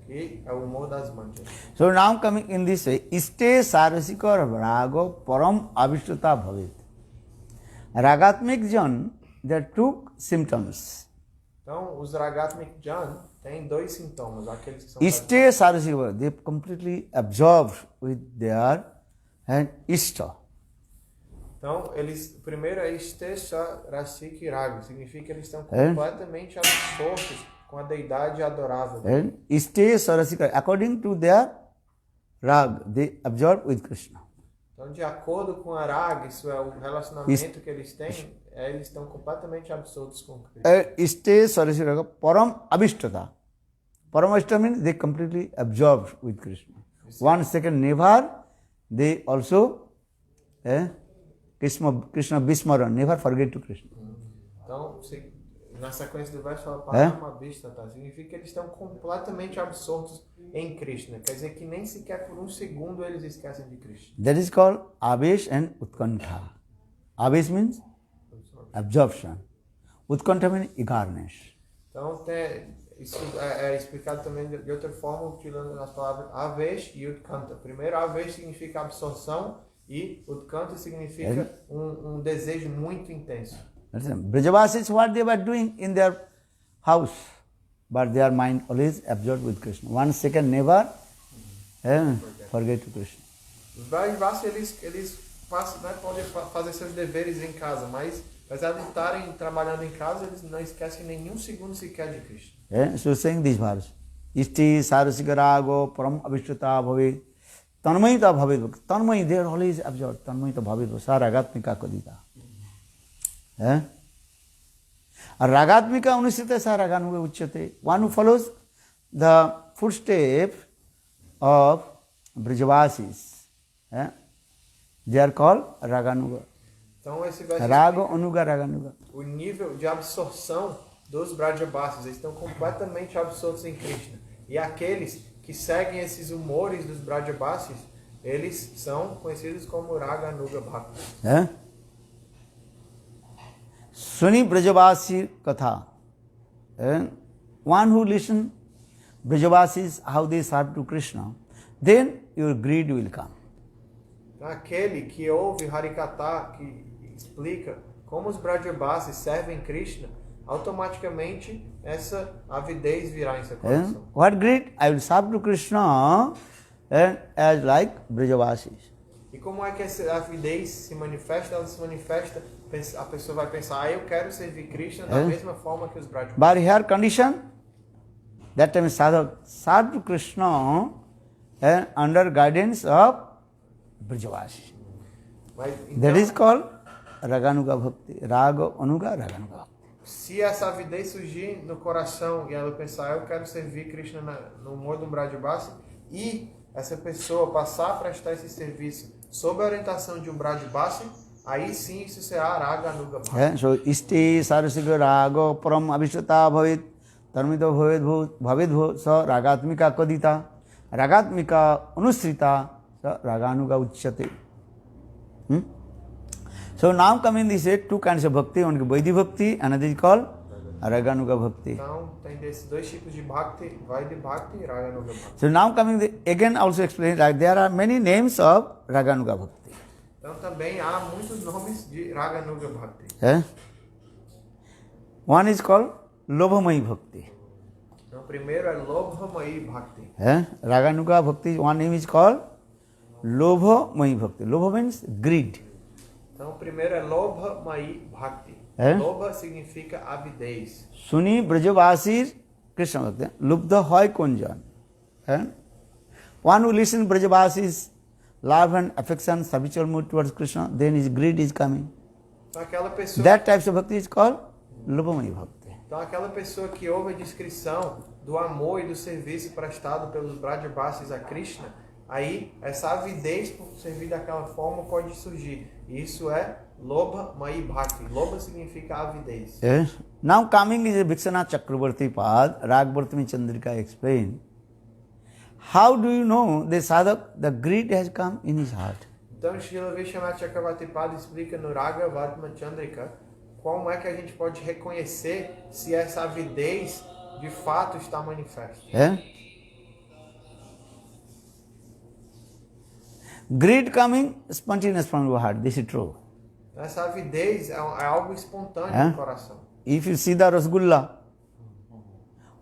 S2: Que é o humor das manchas.
S1: So now coming in this way, Iste Sarasika Raga Param Avishtuta Bhavit. Ragatmik Jan, there are two symptoms.
S2: Então, os Ragatmik Jan têm dois sintomas, aqueles que são
S1: Iste Sarasika, they completely absorbed with their and Ishta.
S2: Então, eles, primeiro é Istesha Rasiki Raga, significa que eles estão completamente absortos com a deidade adorável.
S1: And Iste Sarasika, according to their rag, they absorb with Krishna.
S2: Então, de acordo com a Raga, isso é o relacionamento que eles têm, eles estão completamente absortos com Krishna.
S1: Iste Sarasika, Param Abhishtata. Param Abhishtata means they completely absorbed with Krishna. 1 second never, they also Krishna Vismaran, never forget to Krishna.
S2: Então, na sequência do verso fala Paramabhishtata, significa que eles estão completamente absortos em Krishna. Quer dizer que nem sequer por um segundo eles esquecem de Krishna.
S1: That is called Avesh and Utkantha. Avesh means absorption. Utkantha means eagerness.
S2: Então, isso é explicado também de outra forma, utilizando as palavras Avesh e Utkantha. Primeiro, Avesh significa absorção e Utkantha significa um desejo muito intenso.
S1: Brajavasis, what they were doing in their house, but their mind always absorbed with Krishna. 1 second never forget to Krishna.
S2: Os Brajavasis, eles passam, né, podem fazer seus deveres em casa, mas apesar de estarem trabalhando em casa, eles não esquecem nenhum segundo sequer de Krishna.
S1: So saying this verse, Isti Sarasika Rago Param Avishtuta Bhavet Tanmayita Bhavet. Tanmay, they are always absorbed. Tanmayita Bhavet Saragatmika Kadita. Ragatmika Anusita Saraganuga Uchate. One who follows the footsteps of Brajavasis, they are called Raganuga.
S2: Então, esse verso
S1: Raga Anuga Raganuga.
S2: O nível de absorção dos Brajavasis, eles estão completamente absortos em Krishna. E aqueles que seguem esses humores dos Brajavasis, eles são conhecidos como Raganuga Bhakti.
S1: Suni Brajavasi Katha. One who listens Brajavasis, how they serve to Krishna, then your greed will come.
S2: Aquele que ouve Harikatha, que explica como os Brajavasis servem Krishna, automaticamente essa avidez virá em seu coração.
S1: What greed? I will serve to Krishna as like Brajavasis.
S2: E como é que essa avidez se manifesta? Ela se manifesta, a pessoa vai pensar, eu quero servir Krishna da mesma forma que os Brajavasis.
S1: But here condition, that time sadhak serve to Krishna under guidance of Brajavasis. That is called Raganuga Bhakti. Raga Anuga Raganuga Bhakti.
S2: Se essa avidez surgir no coração e ela pensar, eu quero servir Krishna no modo Brajavasi, e essa pessoa passar a prestar esse serviço sob a orientação de um Brajavasi, aí sim isso será Raga Anuga Bhakti.
S1: So, Isti Sarasika Raga Param Avishtuta Bhavit Tarmita Bhavet Bho Sa Ragatmika Kadita Ragatmika Anusrita Sa Raganuga Uchyate. So now coming this two kinds of bhakti, one is Vaidhi Bhakti, another is called Raganuga Bhakti.
S2: Então tem desses dois tipos de Bhakti, Vaidhi Bhakti e Raganuga Bhakti.
S1: So now coming again also explain like there are many names of Raganuga Bhakti.
S2: Então também há muitos nomes de Raganuga Bhakti.
S1: One is called Lobhamai Bhakti.
S2: Então o primeiro é Lobhamai Bhakti.
S1: Raganuga Bhakti, one name is called Lobhamai Bhakti. Lobha means greed.
S2: Então o primeiro é Lobhamai Bhakti. Lobha significa avidez.
S1: Suni Brajavasir Krishna Bhakti. Lubdha Hoy Kunjan. One who listens Brajavasir's love and affection, habitual mood towards Krishna, then his greed is coming.
S2: Então aquela pessoa,
S1: that type of bhakti is called Lobhamai Bhakti.
S2: Então aquela pessoa que ouve a descrição do amor e do serviço prestado pelos Brajavasis a Krishna, aí essa avidez por servir daquela forma pode surgir. Isso é Lobha Mai Bhakti. Lobha significa avidez.
S1: Now coming is a Bhikshanath Chakravarti Pad, Ragvartami Chandrika explained. How do you know the sadhak, the greed has come in his heart?
S2: Então Srila Vishwanath Chakravarti Pad explica no Raga Vartma Chandrika como é que a gente pode reconhecer se essa avidez de fato está manifesta?
S1: Greed coming spontaneous from your heart, this is true.
S2: Essa avidez é algo espontâneo no coração.
S1: If you see the Rasgulla,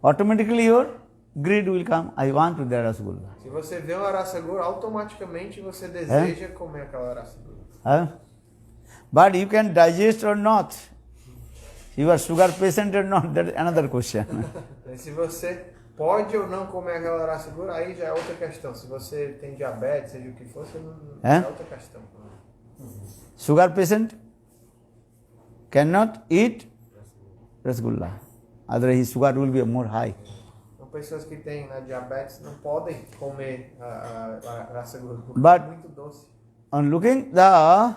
S1: automatically your greed will come. I want to that Rasgulla.
S2: Se você vê uma rasagura, automaticamente você deseja comer aquela rasagura.
S1: But you can digest or not. You are sugar patient or not, that is another question.
S2: Se você pode ou não comer aquela rasagura, aí já é outra questão. Se você tem diabetes, seja o que for, você não é outra questão.
S1: Sugar patient cannot eat Rasgulla. Otherwise his sugar will be more high.
S2: Então, pessoas que têm diabetes não podem comer a rasagura porque
S1: But
S2: é muito doce.
S1: on looking the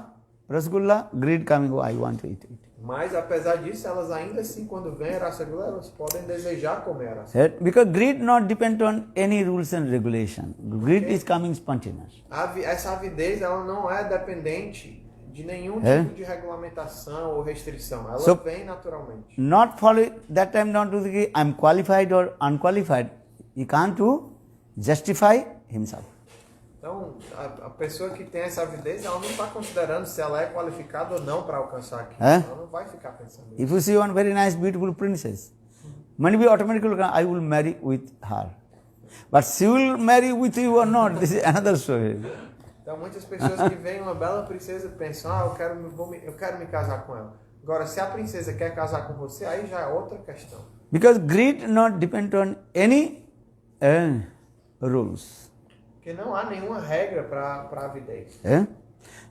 S1: Rasgulla, greed coming, oh, I want to eat it.
S2: Mas, apesar disso, elas ainda assim, quando vêm a rasagula, elas podem desejar comer a rasagula.
S1: Because greed not depend on any rules and regulation. Greed is coming spontaneous.
S2: Essa avidez, ela não é dependente de nenhum tipo de regulamentação ou restrição. Ela vem naturalmente.
S1: Not follow that time, not to the I'm qualified or unqualified. He can't to justify himself.
S2: Então, a pessoa que tem essa avidez, ela não está considerando se ela é qualificada ou não para alcançar aquilo. Ela não vai ficar pensando nisso.
S1: If you see one very nice, beautiful princess, money will automatically come, I will marry with her. But she will marry with you or not, this is another story.
S2: Então, muitas pessoas que veem uma bela princesa pensam, eu quero me casar com ela. Agora, se a princesa quer casar com você, aí já é outra questão.
S1: Because greed not depend on any rules.
S2: Porque não há nenhuma regra para a avidez.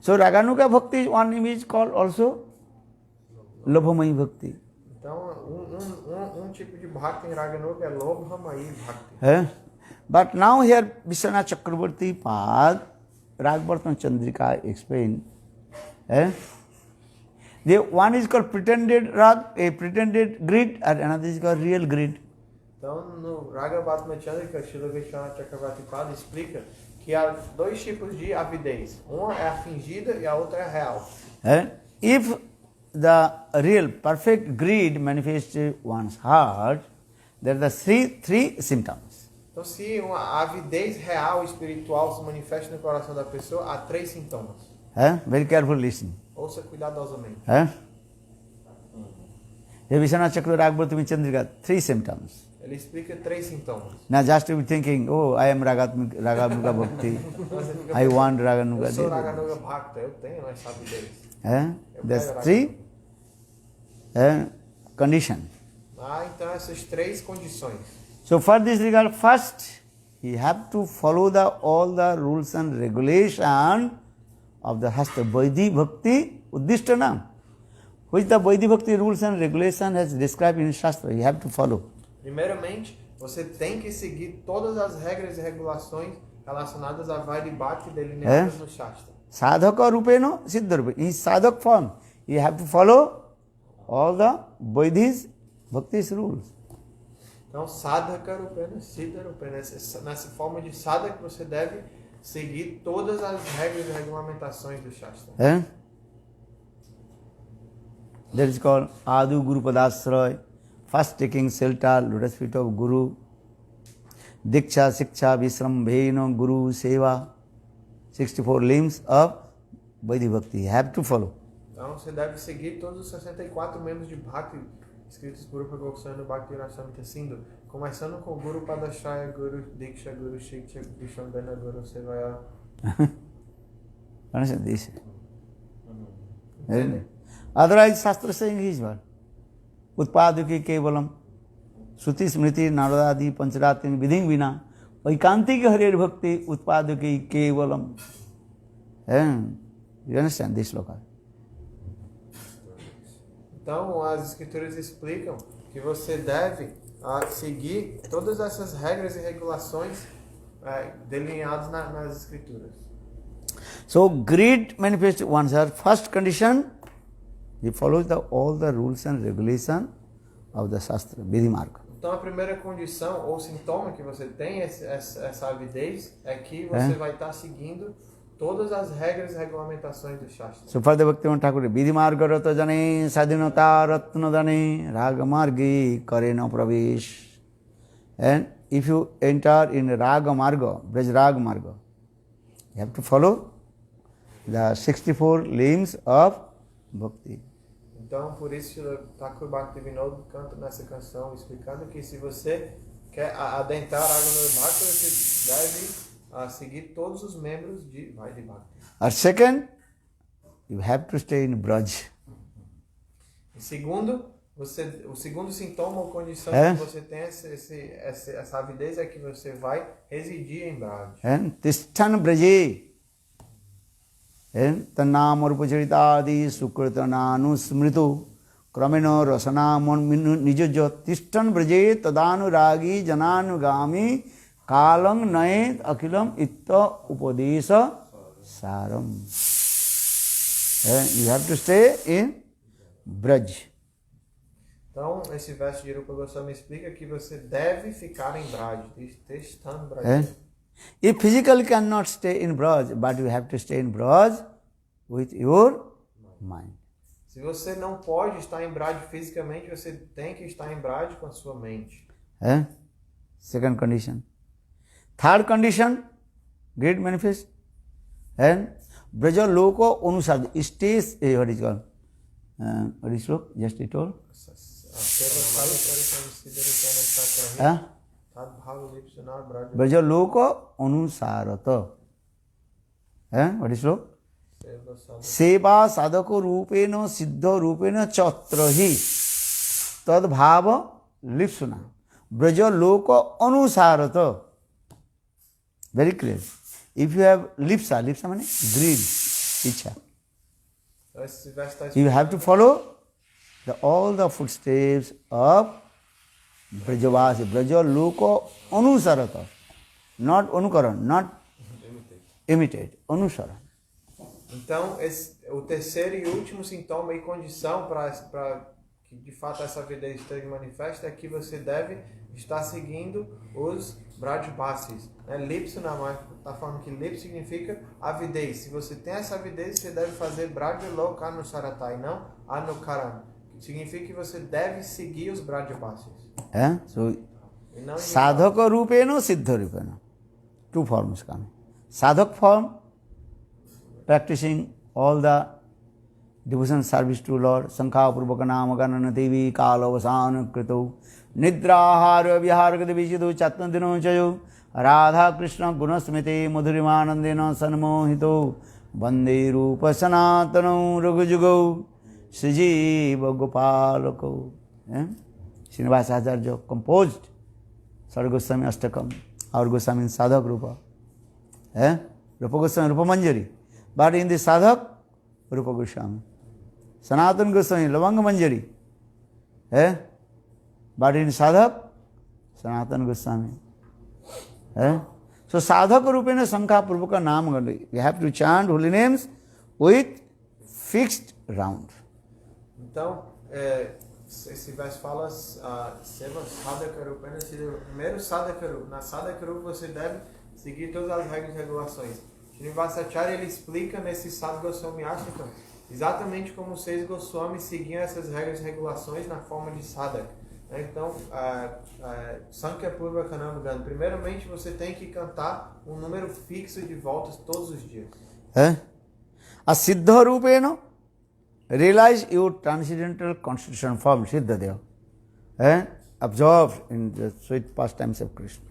S1: So Raganuga Bhakti, one image called also Lobhamai Bhakti.
S2: Então, um tipo de bhakti em Raganuga é Lobhamai Bhakti.
S1: But now here Vishwanath Chakravarti Pad, Ragvartan Chandrika explained, the one is called pretended rag, a pretended greed, and another is called real greed.
S2: Então, no Ragvartan Chandrika, Srila Vishwanath Chakravarti Pad explica que há dois tipos de avidez. Uma é a fingida e a outra é a real.
S1: If the real perfect greed manifests one's heart, there are the three symptoms.
S2: Então, se uma avidez real espiritual se manifesta no coração da pessoa, há 3 sintomas.
S1: Very careful listen.
S2: Ouça cuidadosamente.
S1: Vishwanath Chakravarti Ragvartan Chandrika, 3 symptoms.
S2: Ele explica 3 sintomas.
S1: Now just to be thinking, oh, I am Raganuga Bhakti, I want Raganuga.
S2: Eu sou Raganuga Bhakta, eu tenho essa avidez.
S1: There's 3 conditions.
S2: Então essas 3 condições.
S1: So for this regard, first, you have to follow all the rules and regulation of the Hasta Vaidhi Bhakti Uddishtanam, which the Vaidhi Bhakti rules and regulation has described in Shastra. You have to follow.
S2: Primeiramente, você tem que seguir todas as regras e regulações relacionadas à Vaidhi Bhakti delineadas no Shastra.
S1: Sadhaka rupeno siddha rupe. In sadhak form, you have to follow all the Vaidhis Bhakti's rules.
S2: Então, sadhaka rupena, siddha rupena. Nessa forma de sadhaka, você deve seguir todas as regras e regulamentações do Shastra.
S1: That is called Adu Guru Padasraya. First taking shelter, lotus feet of Guru. Diksha, Siksha, Visrambhena, Guru, Seva. 64 limbs of Vaidhi Bhakti. You have to follow.
S2: Então, você deve seguir todos os 64 membros de Bhakti escritos por Rupa Goswami Bhakti Rasamrita Sindhu, começando com Guru Padashraya, Guru Diksha, Guru Shiksha, Vishrambhena, Guru Sevaya.
S1: Understand this? Otherwise, Shastra saying his word. Utpadaki Kevalam, Shruti Smriti Naradadi Pancharatin Vidhin Vina, Vaikantika Harir Bhakti Utpadaki Kevalam. You understand this sloka?
S2: Então, as escrituras explicam que você deve seguir todas essas regras e regulações delineadas nas escrituras.
S1: So, greed manifests oneself. First condition, he follows all the rules and regulations of the Shastra, Vidhi Marga.
S2: Então, a primeira condição ou sintoma que você tem essa avidez é que você vai estar seguindo todas as regras e regulamentações do Shastra.
S1: So further Bhaktivinoda Thakur, Vidhi Marga Rata Jane Sadhinata Ratna Dane Raga Margi Karena Pravesh. And if you enter in Raga Marga, Braj Raga Marga, you have to follow the 64 limbs of Bhakti.
S2: Então, por isso, Thakur Bhaktivinoda canta nessa canção, explicando que se você quer adentrar a água no Bhakti, você deve seguir todos os membros de Bhakti.
S1: Or second, you have to stay in Braj.
S2: E segundo, o segundo sintoma ou condição que você tem essa avidez é que você vai residir em Braj.
S1: And Tishtan Braje. And Tannam Rupacharita Sukritana Anusmritu Kramena Rasana Nijojo Tishtan Braje Tadanu Ragi Jananugami Kalang Nayet Akilam Itta Upadesa Saram. And you have to stay in Braj.
S2: Então, esse verso de Rupa Goswami explica que você deve ficar em Braj, Tishtan Braj.
S1: You physically cannot stay in Braj, but you have to stay in Braj with your mind.
S2: Se você não pode estar em Braj fisicamente, você tem que estar em Braj com a sua mente.
S1: Second condition. Third condition, great manifest. And Braja Loko Anusad stays, what is called? What is it? Just it all? Braja Loko Anusarata. What is it? Seva sadhako rupena siddha rupena chatrahi tad bhava lipsuna braja loka anusarata. Very clear. If you have lipsa means greed, ichha. You have to follow all the footsteps of Brajavasi, braja loka anusarata. Not anukaran, not imitate, anusara.
S2: Então, o terceiro e último sintoma e condição para que de fato essa avidez esteja manifesta é que você deve estar seguindo os Brajbasis. Lipsuna, está falando que lip significa avidez. Se você tem essa avidez, você deve fazer Brajaloka Anusarata e não Anukaran. Significa que você deve seguir os Brajbasis.
S1: So, sadhaka rupena, siddha rupena. Two forms coming. Sadhak form, practicing all the devotion service to Lord, Sankha Purvaka Nama Ganana Devi Kala Vasana Krito Nidrahara Viharagati Vishidu Chatnandino Chayo Radha Krishna Gunasmite Madhurimanandena Sanmohito Bande Rupa Sanatano Raghujugo Srijiva Gopalako. Srinivasa Acharya composed Sargoswami Astakam, our Goswami in Sadhak Rupa. Rupa Goswami, Rupa Manjari. But in the Sadhak, Rupa Goswami. Sanatana Goswami, Lavanga Manjari. But in Sadhak, Sanatana Goswami. So Sadhaka Rupena Sankha Purvaka Nam Gandhi. You have to chant holy names with fixed round.
S2: Então, esse verso fala Seva Sadhaka Rupena. Primeiro Sadhaka Rupa. Na Sadhaka Rupa você deve seguir todas as regras e regulações. Srinivasa Acharya ele explica nesse Sadhu Goswami Ashtakam exatamente como os 6 Goswamis seguiam essas regras e regulações na forma de sadhaka. Então, Sankhya Purvaka Nama Gandhi. Primeiramente, você tem que cantar um número fixo de voltas todos os dias.
S1: A Siddha Rupena, realize your transcendental constitution form, Siddha Deva, absorbed in the sweet pastimes of Krishna.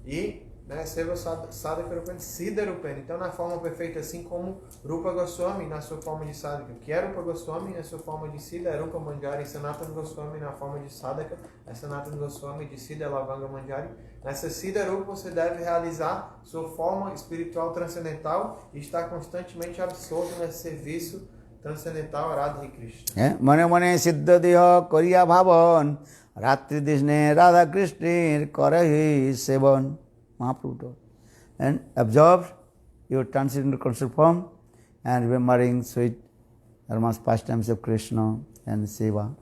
S2: E Seva Sadhaka Rupena, Siddha Rupena. Então, na forma perfeita, assim como Rupa Goswami na sua forma de Sadhaka, que é Rupa Goswami na sua forma de Siddha, é Rupa Manjari, Sanatana Goswami na forma de Sadhaka, é Sanatana Goswami de Siddha, é Lavanga Manjari. Nessa Siddha Rupa, você deve realizar sua forma espiritual transcendental e estar constantemente absorto nesse serviço transcendental Radha e Krishna.
S1: Mane mane Siddha Deha Kariya Bhavan Ratri Dishne Radha Krishna Karahi Sevan. Mahaprabhu, and absorb your transcendental concept form and remembering sweet aromas pastimes of Krishna and Seva.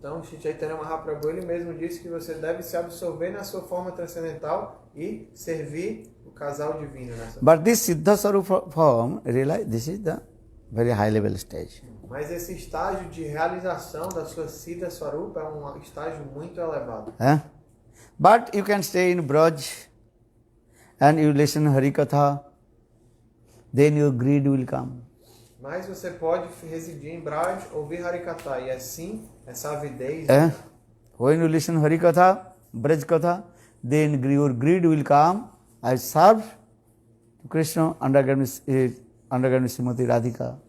S2: Então, Shri Chaitanya Mahaprabhu, ele mesmo disse que você deve se absorver na sua forma transcendental e servir o casal divino nessa.
S1: But this Siddha Sarupa form, realize this is the very high level stage.
S2: Mas esse estágio de realização da sua Siddha Swarupa é um estágio muito elevado.
S1: But you can stay in Braj and you listen Harikatha, then your greed will come.
S2: Mas você pode residir em Braj, ouvir Harikatha, e assim, essa avidez...
S1: When you listen Harikatha, Braj Katha, then your greed will come. I serve to Krishna, underground Srimati Radhika.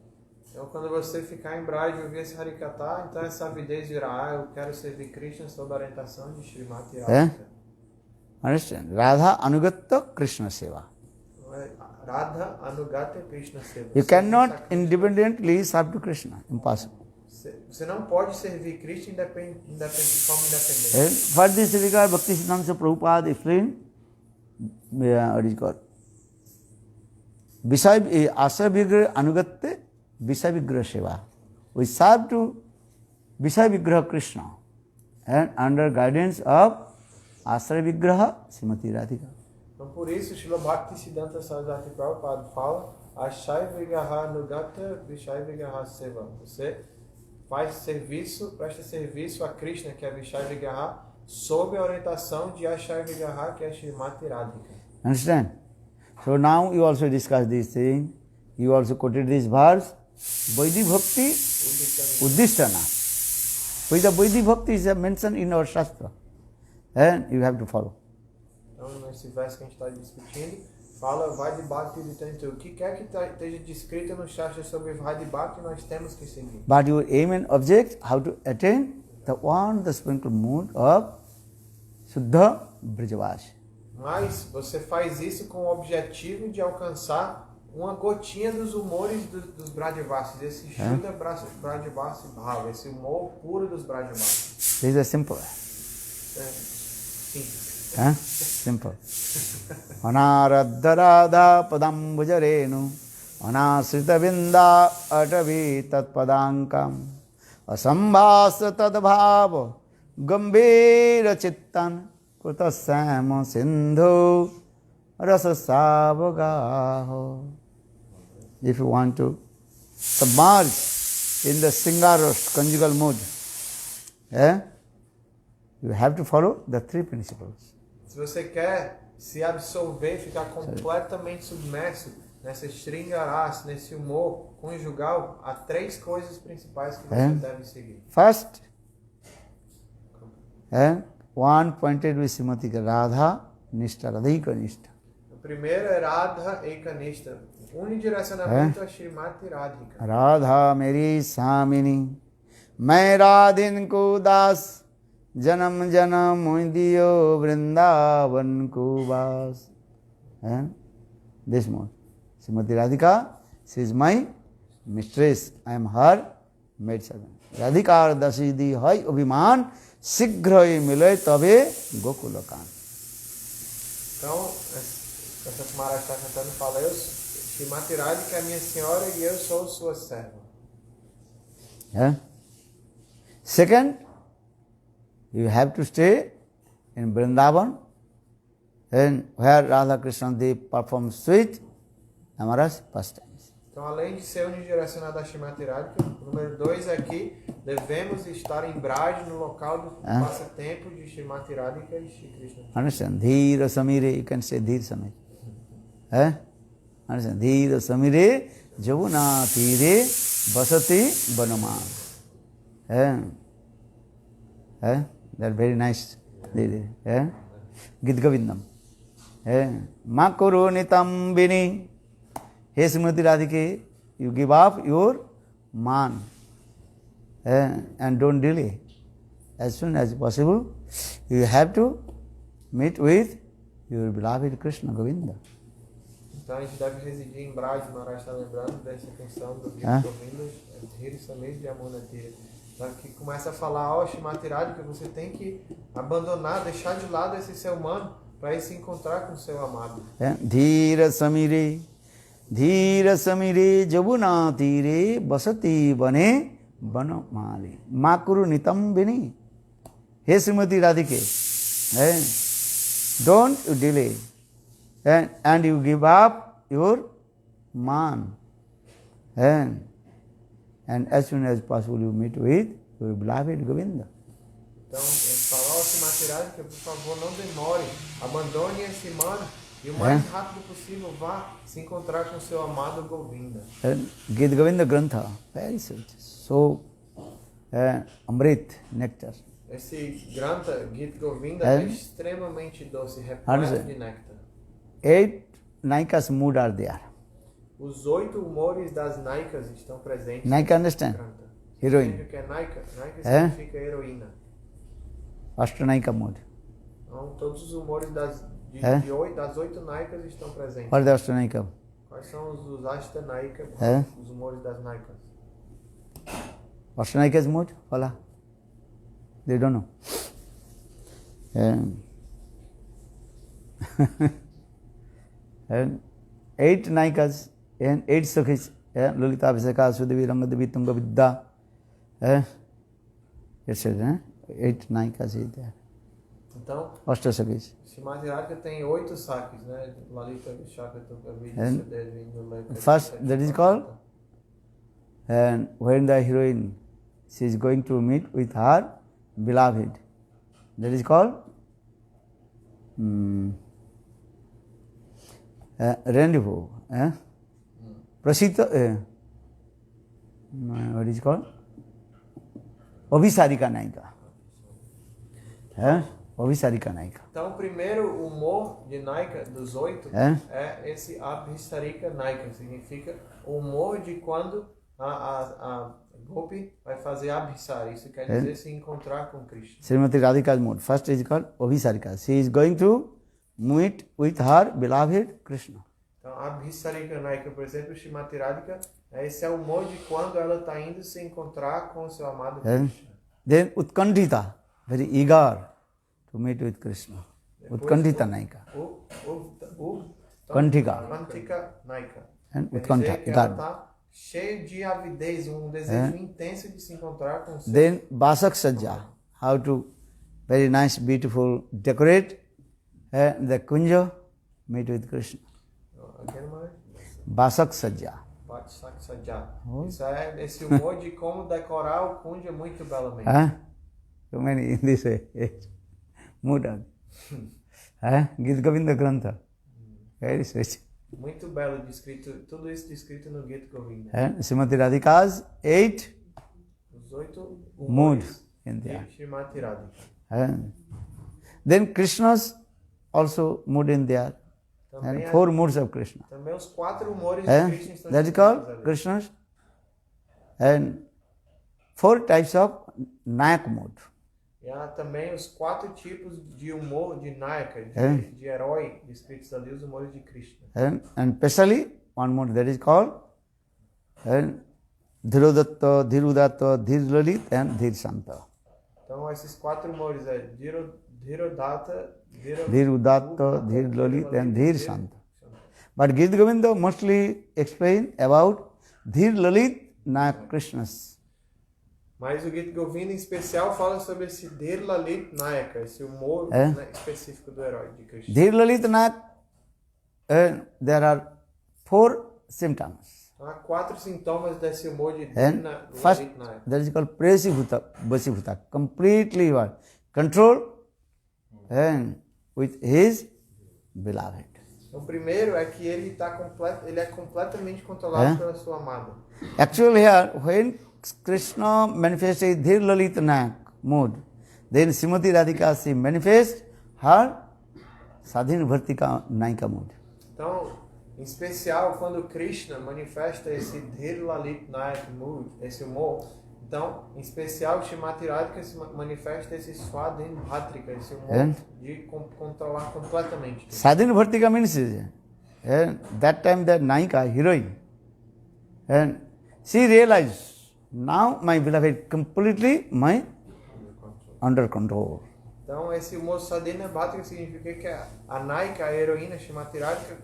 S2: Então, quando você ficar em Braj e ouvir esse Harikatha, então essa avidez dirá, eu quero servir Krishna sob a orientação de Srimati Radhika.
S1: Understand? Radha Anugatta Krishna Seva.
S2: Radha Anugata Krishna Seva.
S1: You cannot independently serve to Krishna. Impossible.
S2: Você não pode servir Krishna de forma independente.
S1: For this regard, Bhaktisiddhanta Prabhupada explained, what is called? Asya Vigraha Anugatte Visaya Vigraha Seva. We serve to Visaya Vigraha Krishna and under guidance of Asya Vigraha Srimati Radhika.
S2: Então, por isso, Srila Bhaktisiddhanta Saraswati Prabhupada fala Ashaya Vigraha Nugata Vishaya Vigraha Seva. Você faz serviço, presta serviço a Krishna, que é Vishaya Vigraha, sob a orientação de Ashaya Vigraha, que é Srimati Radhika.
S1: Understand? So now you also discuss this thing. You also quoted this verse. Vaidhi Bhakti Uddishtana. With the Vaidhi Bhakti is mentioned in our Shastra. And you have to follow.
S2: Então, nesse verso que a gente está discutindo, fala Vaidhi Bhakti Uddishtana. O que quer que esteja descrito no Shastra sobre Vaidhi Bhakti, nós temos que seguir.
S1: But your aim and object, how to attain the spiritual mood of Suddha Brajavasi.
S2: Mas você faz isso com o objetivo de alcançar uma gotinha dos humores dos Brajavasis, esse Shuddha Brajavasi Bhava, esse humor puro dos Brajavasis.
S1: This is simple.
S2: Simples.
S1: Simple. Anaradha Radha Padam Bhujarenu Anasrita Vinda Atavi Tat Padankam Asambhasa Tad Bhava Gambhira Chittan Kutasama Sindhu Rasa Savagaho. If you want to submerge in the Singaros conjugal mood, you have to follow the three principles.
S2: Se você quer se absorver, ficar completamente submerso nessa Sringaras, nesse humor conjugal, há três coisas principais que você deve seguir.
S1: First, one pointed with Srimati Radha Nishta, Radhika Nishta.
S2: O primeiro é Radha Ekanishta, unidirecionamento a Srimati Radhika.
S1: Radha Meri Samini, Main Radhin Ko Das, Janam Janam Moindiyo Vrindavan Ko Vas. This mode. Srimati Radhika, she is my mistress, I am her maid servant. Radhikar Dasidi Hai Abhiman, Sighrai Milay Tabe Gokulakan.
S2: Então, essa Kumara está cantando e fala, Srimati Radhika é minha senhora e eu sou sua serva.
S1: Second, you have to stay in Vrindavan, and where Radha Krishna Dev perform sweet, amorous pastimes.
S2: Então, além de ser unidirecionado a Srimati Radhika, número 2 aqui, devemos estar em Braj, no local do passatempo de Srimati Radhika e Shri Krishna.
S1: Understand? Dhira Samire, you can say Dhira Samire. Understand? Dhira Samire, Javuna Tire, Basati Banaman. They are very nice. Git Govindam. Makuru Nitam Bini. Hey Srimati Radhike, you give up your man and don't delay. As soon as possible, you have to meet with your beloved Krishna Govinda.
S2: Então a gente deve residir em Braj, Maharaj está lembrando dessa canção do Gita Govinda, Dhira Samir de Amuna Tira. Que começa a falar, Srimati Radhika, você tem que abandonar, deixar de lado esse ser humano para ir se encontrar com o seu amado.
S1: Dhira Samire, Jamuna Tire, Basati Bane, Banamali. Makuru nitam bini. Hey Srimati Radhike. Don't you delay. And you give up your man. And as soon as possible you meet with your beloved Govinda.
S2: Então, ele falou ao Srimati Radhika, por favor, não demore, abandone esse mano e o mais rápido possível vá se encontrar com seu amado Govinda.
S1: And Gita Govinda Grantha, very sweet. So, Amrit, nectar.
S2: Esse Grantha, Gita Govinda, é extremamente doce, repleto de néctar.
S1: 8 Naikas mood are there.
S2: Os 8 humores das Naikas estão presentes.
S1: Naika understand?
S2: Grantha.
S1: Heroine.
S2: O que é Naika? Naika significa heroína.
S1: Ashtanaika mood.
S2: Então, todos os humores das 8 Naikas estão presentes.
S1: What are the Ashtanaika?
S2: Quais são os Ashtanaika, os humores das Naikas?
S1: Ashtanaika's mood? Fala. They don't know. And 8 Naikas and 8 Sakhis, Lalita Visakha, Sudevi, Rangadevi, Tunga Vidya, etc. 8 Naikas is there.
S2: Então,
S1: Ashta Sakhis.
S2: Srimati Radhika tem 8 sakhis, né? Lalita, Vishakha, Tunga Vidya, Sudevi, Nuleka.
S1: First, that is called, and when the heroine, she is going to meet with her beloved, that is called rendezvous. Prasita, what is called? Abhisarika Naika. Abhisarika Naika.
S2: Então, o primeiro humor de Naika, dos 8, é esse Abhisarika Naika. Significa o humor de quando a Gopi vai fazer Abhisar. Isso quer dizer se encontrar com Krishna.
S1: Srimati Radhika's mood. First is called Abhisarika. She is going to meet with her beloved Krishna.
S2: Então, Abhisarika Naika, por exemplo, Srimati Radhika, esse é o humor de quando ela está indo se encontrar com o seu amado Krishna.
S1: Then Utkandhita, very eager to meet with Krishna. Utkandhita Naika. Kantika.
S2: Kantika Naika.
S1: And
S2: Quer
S1: Utkantha.
S2: dizer que ela está cheia de avidez, um desejo intenso de se encontrar com o seu.
S1: Then Basak Sajja, how to very nice, beautiful, decorate the kunja, meet with Krishna.
S2: Again, Mara?
S1: Basak Sajja.
S2: Basak Sajja. Isso é esse humor de como decorar o kunja muito belamente.
S1: So many in this way. Mood. Gita Govinda Grantha. Very sweet.
S2: Muito belo descrito, tudo isso descrito no Gita Govinda.
S1: Srimati Radhika's 8
S2: Os 8
S1: moods in there.
S2: de Srimati Radhika.
S1: Then Krishna's also mood in there.
S2: Também
S1: And 4 moods of Krishna.
S2: Também os 4 humores de Krishna estão
S1: That is
S2: descritos
S1: called
S2: ali.
S1: Krishna's. And 4 types of Nayak mood.
S2: E há também os 4 tipos de humor de Nayaka, de herói, descritos ali, os humores de Krishna.
S1: And especially one mood that is called Dhirodatta, Dhirudatta, Dhirlalit and Dhirsanta.
S2: Então esses 4 humores é Dhirodatta,
S1: Dhirudatta, Dhirlalit and Dhirsanta. But Gita Govinda mostly explain about Dhirlalit Nayak Krishna's.
S2: Mas o Gita Govinda em especial fala sobre esse Dhir Lalit Nayaka, esse humor específico do herói de Krishna.
S1: Dhirlalit Nayak, there are 4 symptoms.
S2: Então, há 4 sintomas desse humor de
S1: And
S2: Dhir
S1: first,
S2: Lalit Nayaka.
S1: that is called Presibhuta, Vasibhuta, completely what? Control and with his beloved.
S2: Então, o primeiro é que ele é completamente controlado pela sua amada.
S1: Actually here, when Krishna manifests his Dhir Lalit Nayak mood, then Srimati Radhika she manifests her Sadhin Bhartika Naika mood.
S2: Então, em especial, quando Krishna manifesta esse Dhir Lalit Nayak mood, esse humor, então, em especial, Srimati Radhika se manifesta esse Swadhin Bhatrika, esse humor de controlar completamente.
S1: Sadhin Bhartika means that time the Naika, heroine, and she realized, now my beloved completely under control.
S2: Então, esse humor Sadhina Bhatrika significa que a Naika, a heroína Srimati Radhika,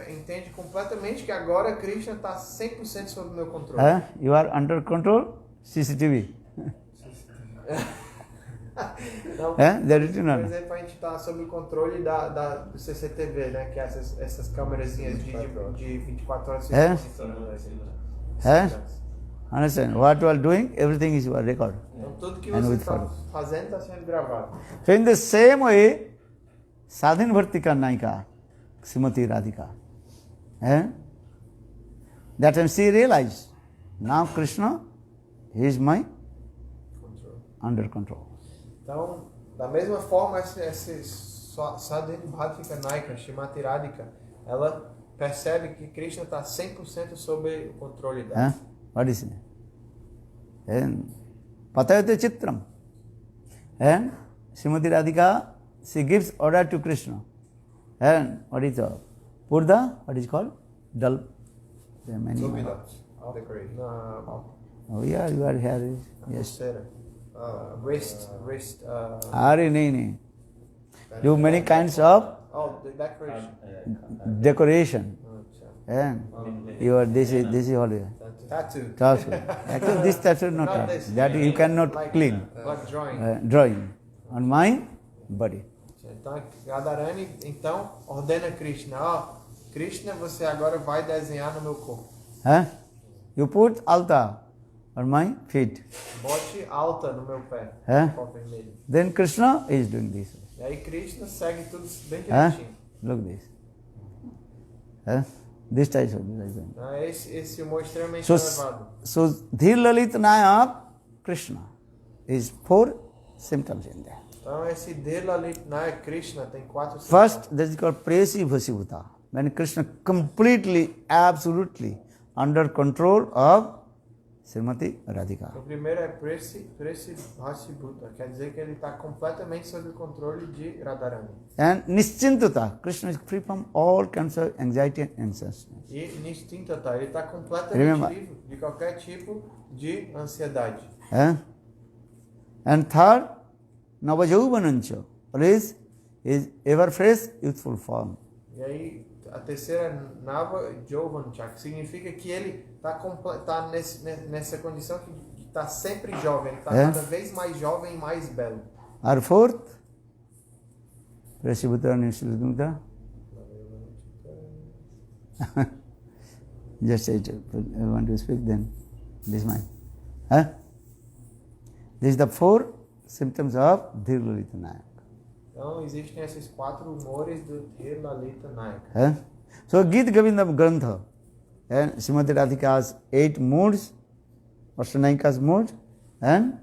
S2: entende completamente que agora Krishna está 100% sob o meu controle.
S1: You are under control CCTV.
S2: Não,
S1: They're written
S2: por
S1: on.
S2: exemplo, a gente está sob o controle do CCTV, né? Que é essas câmerazinhas de 24 horas.
S1: É?
S2: É?
S1: Understand? What you are doing, everything is recorded.
S2: Então tudo que
S1: And
S2: você
S1: with
S2: está
S1: follow.
S2: fazendo está sendo gravado.
S1: So in the same way, Sadhin Bhartika Naika, Srimati Radhika. That time she realized, now Krishna, he is my under control.
S2: Então, da mesma forma, esse Sadhin Bhartika Naika, Srimati Radhika, ela percebe que Krishna está 100% sob o controle dela.
S1: What is it? Patayate Chitram. And Srimati Radhika, she gives order to Krishna. And what is it? Purda, what is called? Dal. There are many.
S2: Decorate.
S1: Oh yeah, you are here. Yes.
S2: Pulseira. Wrist.
S1: Are nahi. Do many kinds of
S2: Oh, the decoration.
S1: decoration.
S2: Oh,
S1: And you are this is all.
S2: Tattoo.
S1: Tattoo. Actually, this tattoo is not
S2: Not
S1: tattoo.
S2: this.
S1: That you cannot
S2: Like,
S1: clean.
S2: Like drawing.
S1: Drawing on my body.
S2: Então, Radharani, então, ordena Krishna, Krishna, você agora vai desenhar no meu corpo.
S1: You put alta on my feet.
S2: Bote alta no meu pé. Pó vermelho.
S1: Then Krishna is doing this.
S2: E aí Krishna segue tudo bem direitinho.
S1: Look this. This type of this.
S2: Então, esse humor extremamente
S1: So,
S2: elevado.
S1: so Dhir Lalit Nayak Krishna is 4 symptoms in there.
S2: Então esse Delalit Nayak Krishna tem 4
S1: First, that is called Presi Vasibhuta. When Krishna completely, absolutely under control of Srimati Radhika.
S2: O primeiro é Presi Bhasibhuta, quer dizer que ele está completamente sob o controle de Radharani.
S1: And Nischintata, Krishna is free from all kinds of anxiety and anxiousness.
S2: E Nishtintata, ele está completamente
S1: Remember.
S2: livre de qualquer tipo de ansiedade.
S1: And third, Navajauvanancha, always is ever fresh, youthful form.
S2: E aí, a terceira é Nava Jovancha, que significa que ele está nessa condição que está sempre jovem, ele está cada vez mais jovem e mais belo.
S1: Our fourth, Prasibhuta Nishiludungta. Just I want to speak then. This mind. This is the 4 symptoms of Dhir Lalita Nayak.
S2: Então, existem esses 4 humores do Dhir Lalita Nayak.
S1: So, Gita Govinda Grantha, and Srimati Radhika's 8 moods, Ashtanayika's mood, and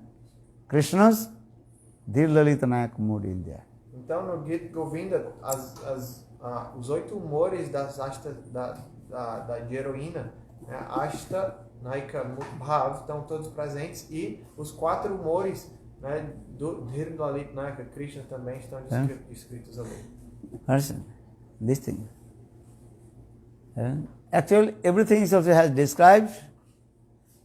S1: Krishna's Dhir Lalita Nayak mood in there.
S2: Então, no Gita Govinda, os 8 humores da de heroína, né, Ashta, Naika, Bhav, estão todos presentes, e os 4 humores, né, do Dhir Lalita Nayaka, Krishna, também estão descritos ali.
S1: Understand? This thing. Actually, everything is also has described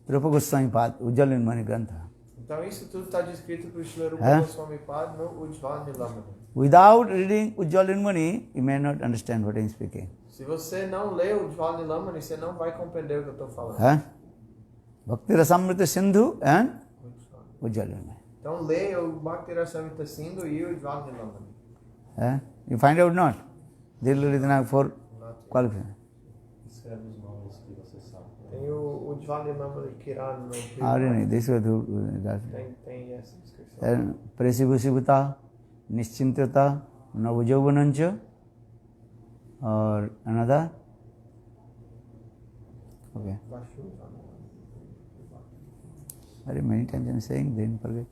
S1: Rupa Goswami Pad, Ujjalan Mani Grantha.
S2: Então, isso tudo está descrito para o Srila Rupa Goswami Pad no Ujjvala Nilamani.
S1: Without reading Ujjalan Mani, you may not understand what I am speaking.
S2: Se você não lê o Ujjvala Nilamani, você não vai compreender o que eu estou falando.
S1: Bhakti Rasamrita Sindhu and Ujjalan Mani.
S2: Então, leia o Bhakti Rasamrita Sindhu e o Ujjvala Nilamani.
S1: You find out not? Dhir Lalita Nayak for qualification.
S3: Escreve os nomes que você sabe.
S2: Tem o Ujjvala Nilamani Kiran no
S1: Arani, this was
S2: tem essa descrição.
S1: Prasibhusibhuta, Nischintata, Navajauvanancha, or another. Okay. Very many times I am saying, then forget.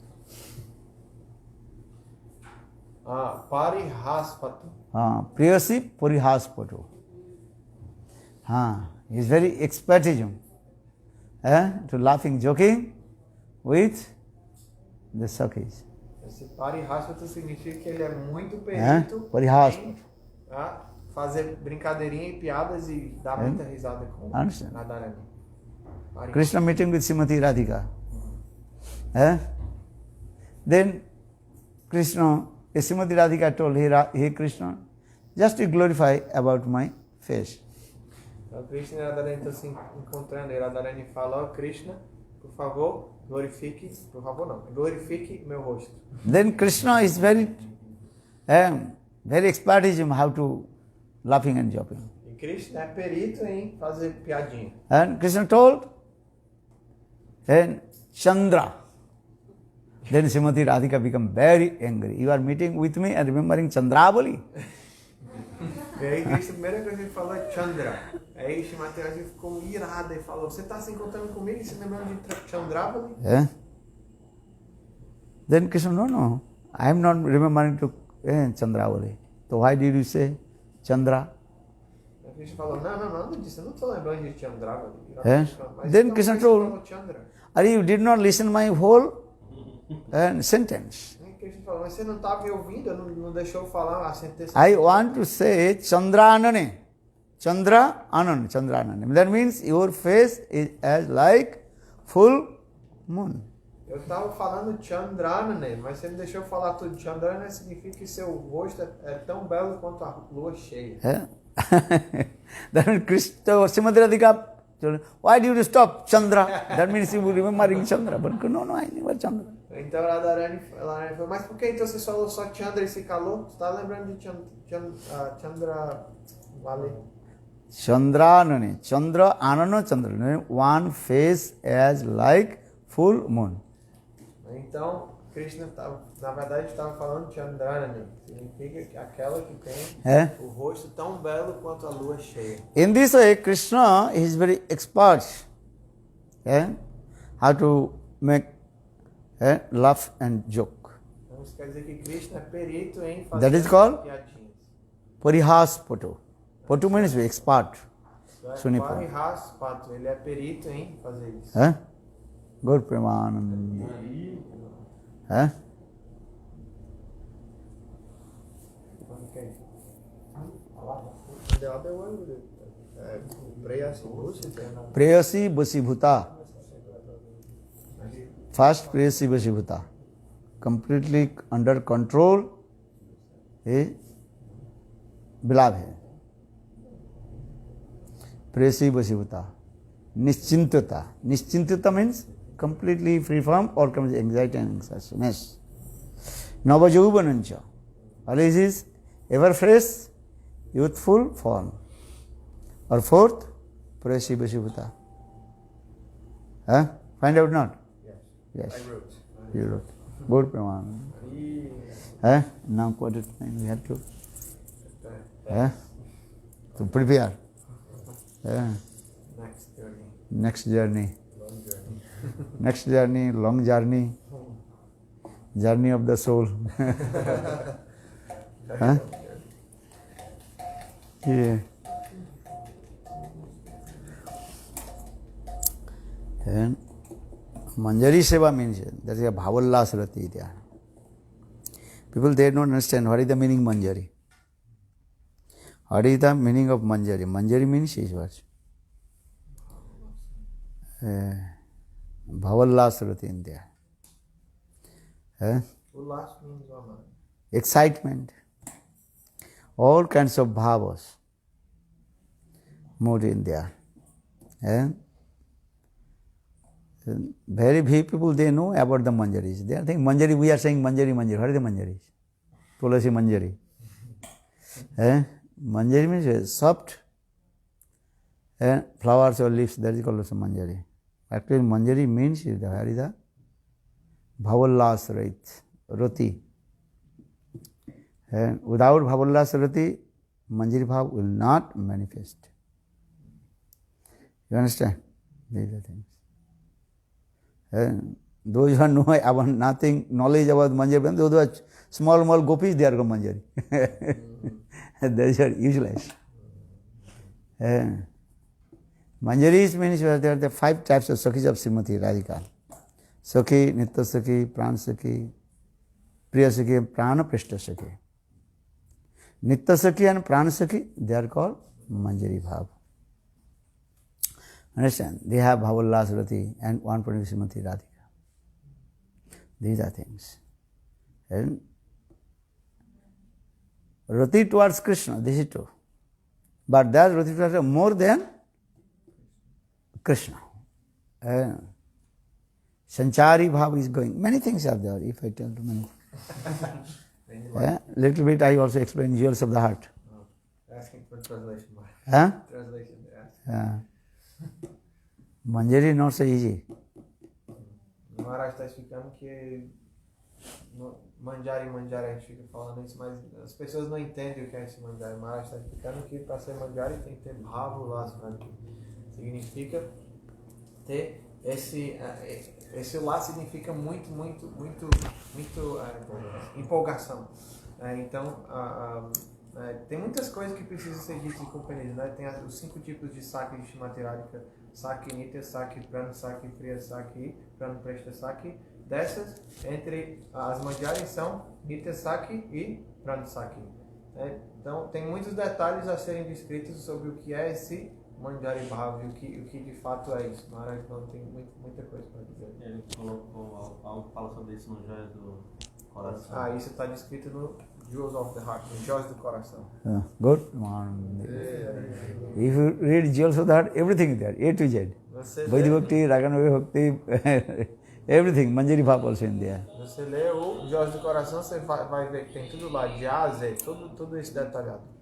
S2: Parihaspatu.
S1: Priyasi Purihaspatu. He is very expertism. To laughing, joking with the Sakhis.
S2: Esse Parihaspatu significa que ele é muito perito
S1: Parihaspatu.
S2: em fazer brincadeirinha e piadas e dar muita risada com Radharani.
S1: Krishna meeting with Srimati Radhika. Then Krishna, Srimati Radhika told, hey Krishna, just to glorify about my face.
S2: Então Krishna e Radharani estão se encontrando e Radharani fala, Krishna, por favor, Glorifique, por favor não, glorifique meu rosto.
S1: Then Krishna is very expert in how to laughing and joking.
S2: E Krishna é perito em fazer piadinha.
S1: And Krishna told, then Chandra. Then Srimati Radhika become very angry. You are meeting with me and remembering Chandravali.
S2: E aí Krishna, a primeira coisa que ele falou é Chandra. Aí Srimati Radhika ficou irada e falou, você está se encontrando comigo e se lembrando de Chandravali?
S1: Yeah. Then Krishna, no, I am not remembering to Chandravali. So why did you say Chandra?
S2: Aí Krishna falou, não disse, eu não estou lembrando de Chandravali. Mas
S1: Then
S2: então,
S1: Krishna
S2: por que você
S1: told,
S2: falou Chandra?
S1: you did not listen my whole sentence.
S2: Aí Krishna falou, mas você não estava me ouvindo, não deixou eu falar a sentença.
S1: I want to say Chandranane. Chandranane. That means your face is as like full moon.
S2: Eu estava falando Chandranane, mas você não deixou eu falar tudo. Chandranane significa que seu rosto é tão belo quanto a lua cheia.
S1: Yeah. That means Krishna, Srimati Radhika, why do you stop Chandra? That means you remembering Chandra. But no, I never Chandra.
S2: Então Radharani falou, mas por que então você falou só Chandra e se calou? Você está lembrando de Chandra Vale?
S1: Chandranane. Chandra, Anana Chandra. One face as like full moon.
S2: Então, Krishna, na verdade, estava falando Chandranani. Significa que aquela que tem o rosto tão belo quanto a lua cheia.
S1: In this way, Krishna is very expert how to make laugh and joke.
S2: Então, isso quer dizer que Krishna é perito em fazer
S1: That is called
S2: piadinhas.
S1: Parihas Patu. Patu means expert. Sunipa.
S2: Parihas Patu, ele é perito em fazer isso.
S1: Gaur Premanand. Prayasi Basibhuta. First Prayasi Basibhuta. Completely under control is beloved. Prayasi Basibhuta. Nischintata. Nischintata means completely free from all kinds of anxiety and anxiousness. Navajauvanancha. Always is ever fresh, youthful form. Or fourth, Prayasi Basibhuta. Find out not? Yes.
S2: I wrote.
S1: You wrote. Good Praman. Now quarter time we have to prepare. Next journey. Next journey, long journey. Journey of the soul. Yeah. And Manjari Seva means that is a Bhavallas Rati there. People they don't understand what is the meaning Manjari. What is the meaning of Manjari? Manjari means is what? Bhavallas Rati in there.
S2: Ullas means Rama.
S1: Excitement. All kinds of bhavas moved in there. Very few people they know about the manjaris. They think manjari, we are saying manjari. What are the manjaris? Tulasi manjari. Manjari means soft flowers or leaves, that is called also manjari. Actually manjari means what is the Bhavallas Rati. And without Bhavallas Rati, Manjari Bhav will not manifest. You understand? These are things. And those who know about nothing, knowledge about Manjari, those who are small gopis, they are called Manjari. They are useless. Manjaris means there are the 5 types of Sakhis of Srimati Radhika. Sakhi, Nitya Sakhi, Pran Sakhi, Priya Sakhi, and Prana Prishta Sakhi. Nitya Sakhi and Pran Sakhi, they are called Manjari Bhav. Understand? They have Bhavallas Rati and one point Srimati Radhika. These are things. And Rati towards Krishna, this is true. But that Rati towards more than Krishna. Sanchari Bhav is going. Many things are there, if I tell too many. Little bit I also explain jewels of the heart.
S2: Asking for translation.
S1: Huh?
S2: Translation. Yes.
S1: Yeah. Manjari not so easy.
S2: Maharaj está explicando que manjari a gente fica falando isso, mas as pessoas não entendem o que é esse manjari. Maharaj está explicando que para ser manjari tem que ter bhava laço, significa ter esse laço significa muito empolgação. Então tem muitas coisas que precisam ser ditas e compreendidas, né? Tem os 5 tipos de saki de Shrimati Radhika: saki, nitya saki, prana saki, priya saki, prana preshta saki. Dessas, entre as manjaris são nitya saki e prana saki. Então tem muitos detalhes a serem descritos sobre o que é esse manjari bhava e o que de fato é isso. Maharaj não tem muita coisa para dizer.
S3: Ele colocou algo que fala sobre isso no Joias do Coração.
S2: Isso está descrito no Jewels of the Heart, no Joias do Coração.
S1: Good. If you read Jewels of the Heart, everything is there, A to Z. Vaidhi Bhakti, Raganavi Bhakti, everything, Manjari Bhav also in there.
S2: Você lê o Jewels do Coração, você vai ver que tem tudo lá, de A a Z, tudo isso detalhado.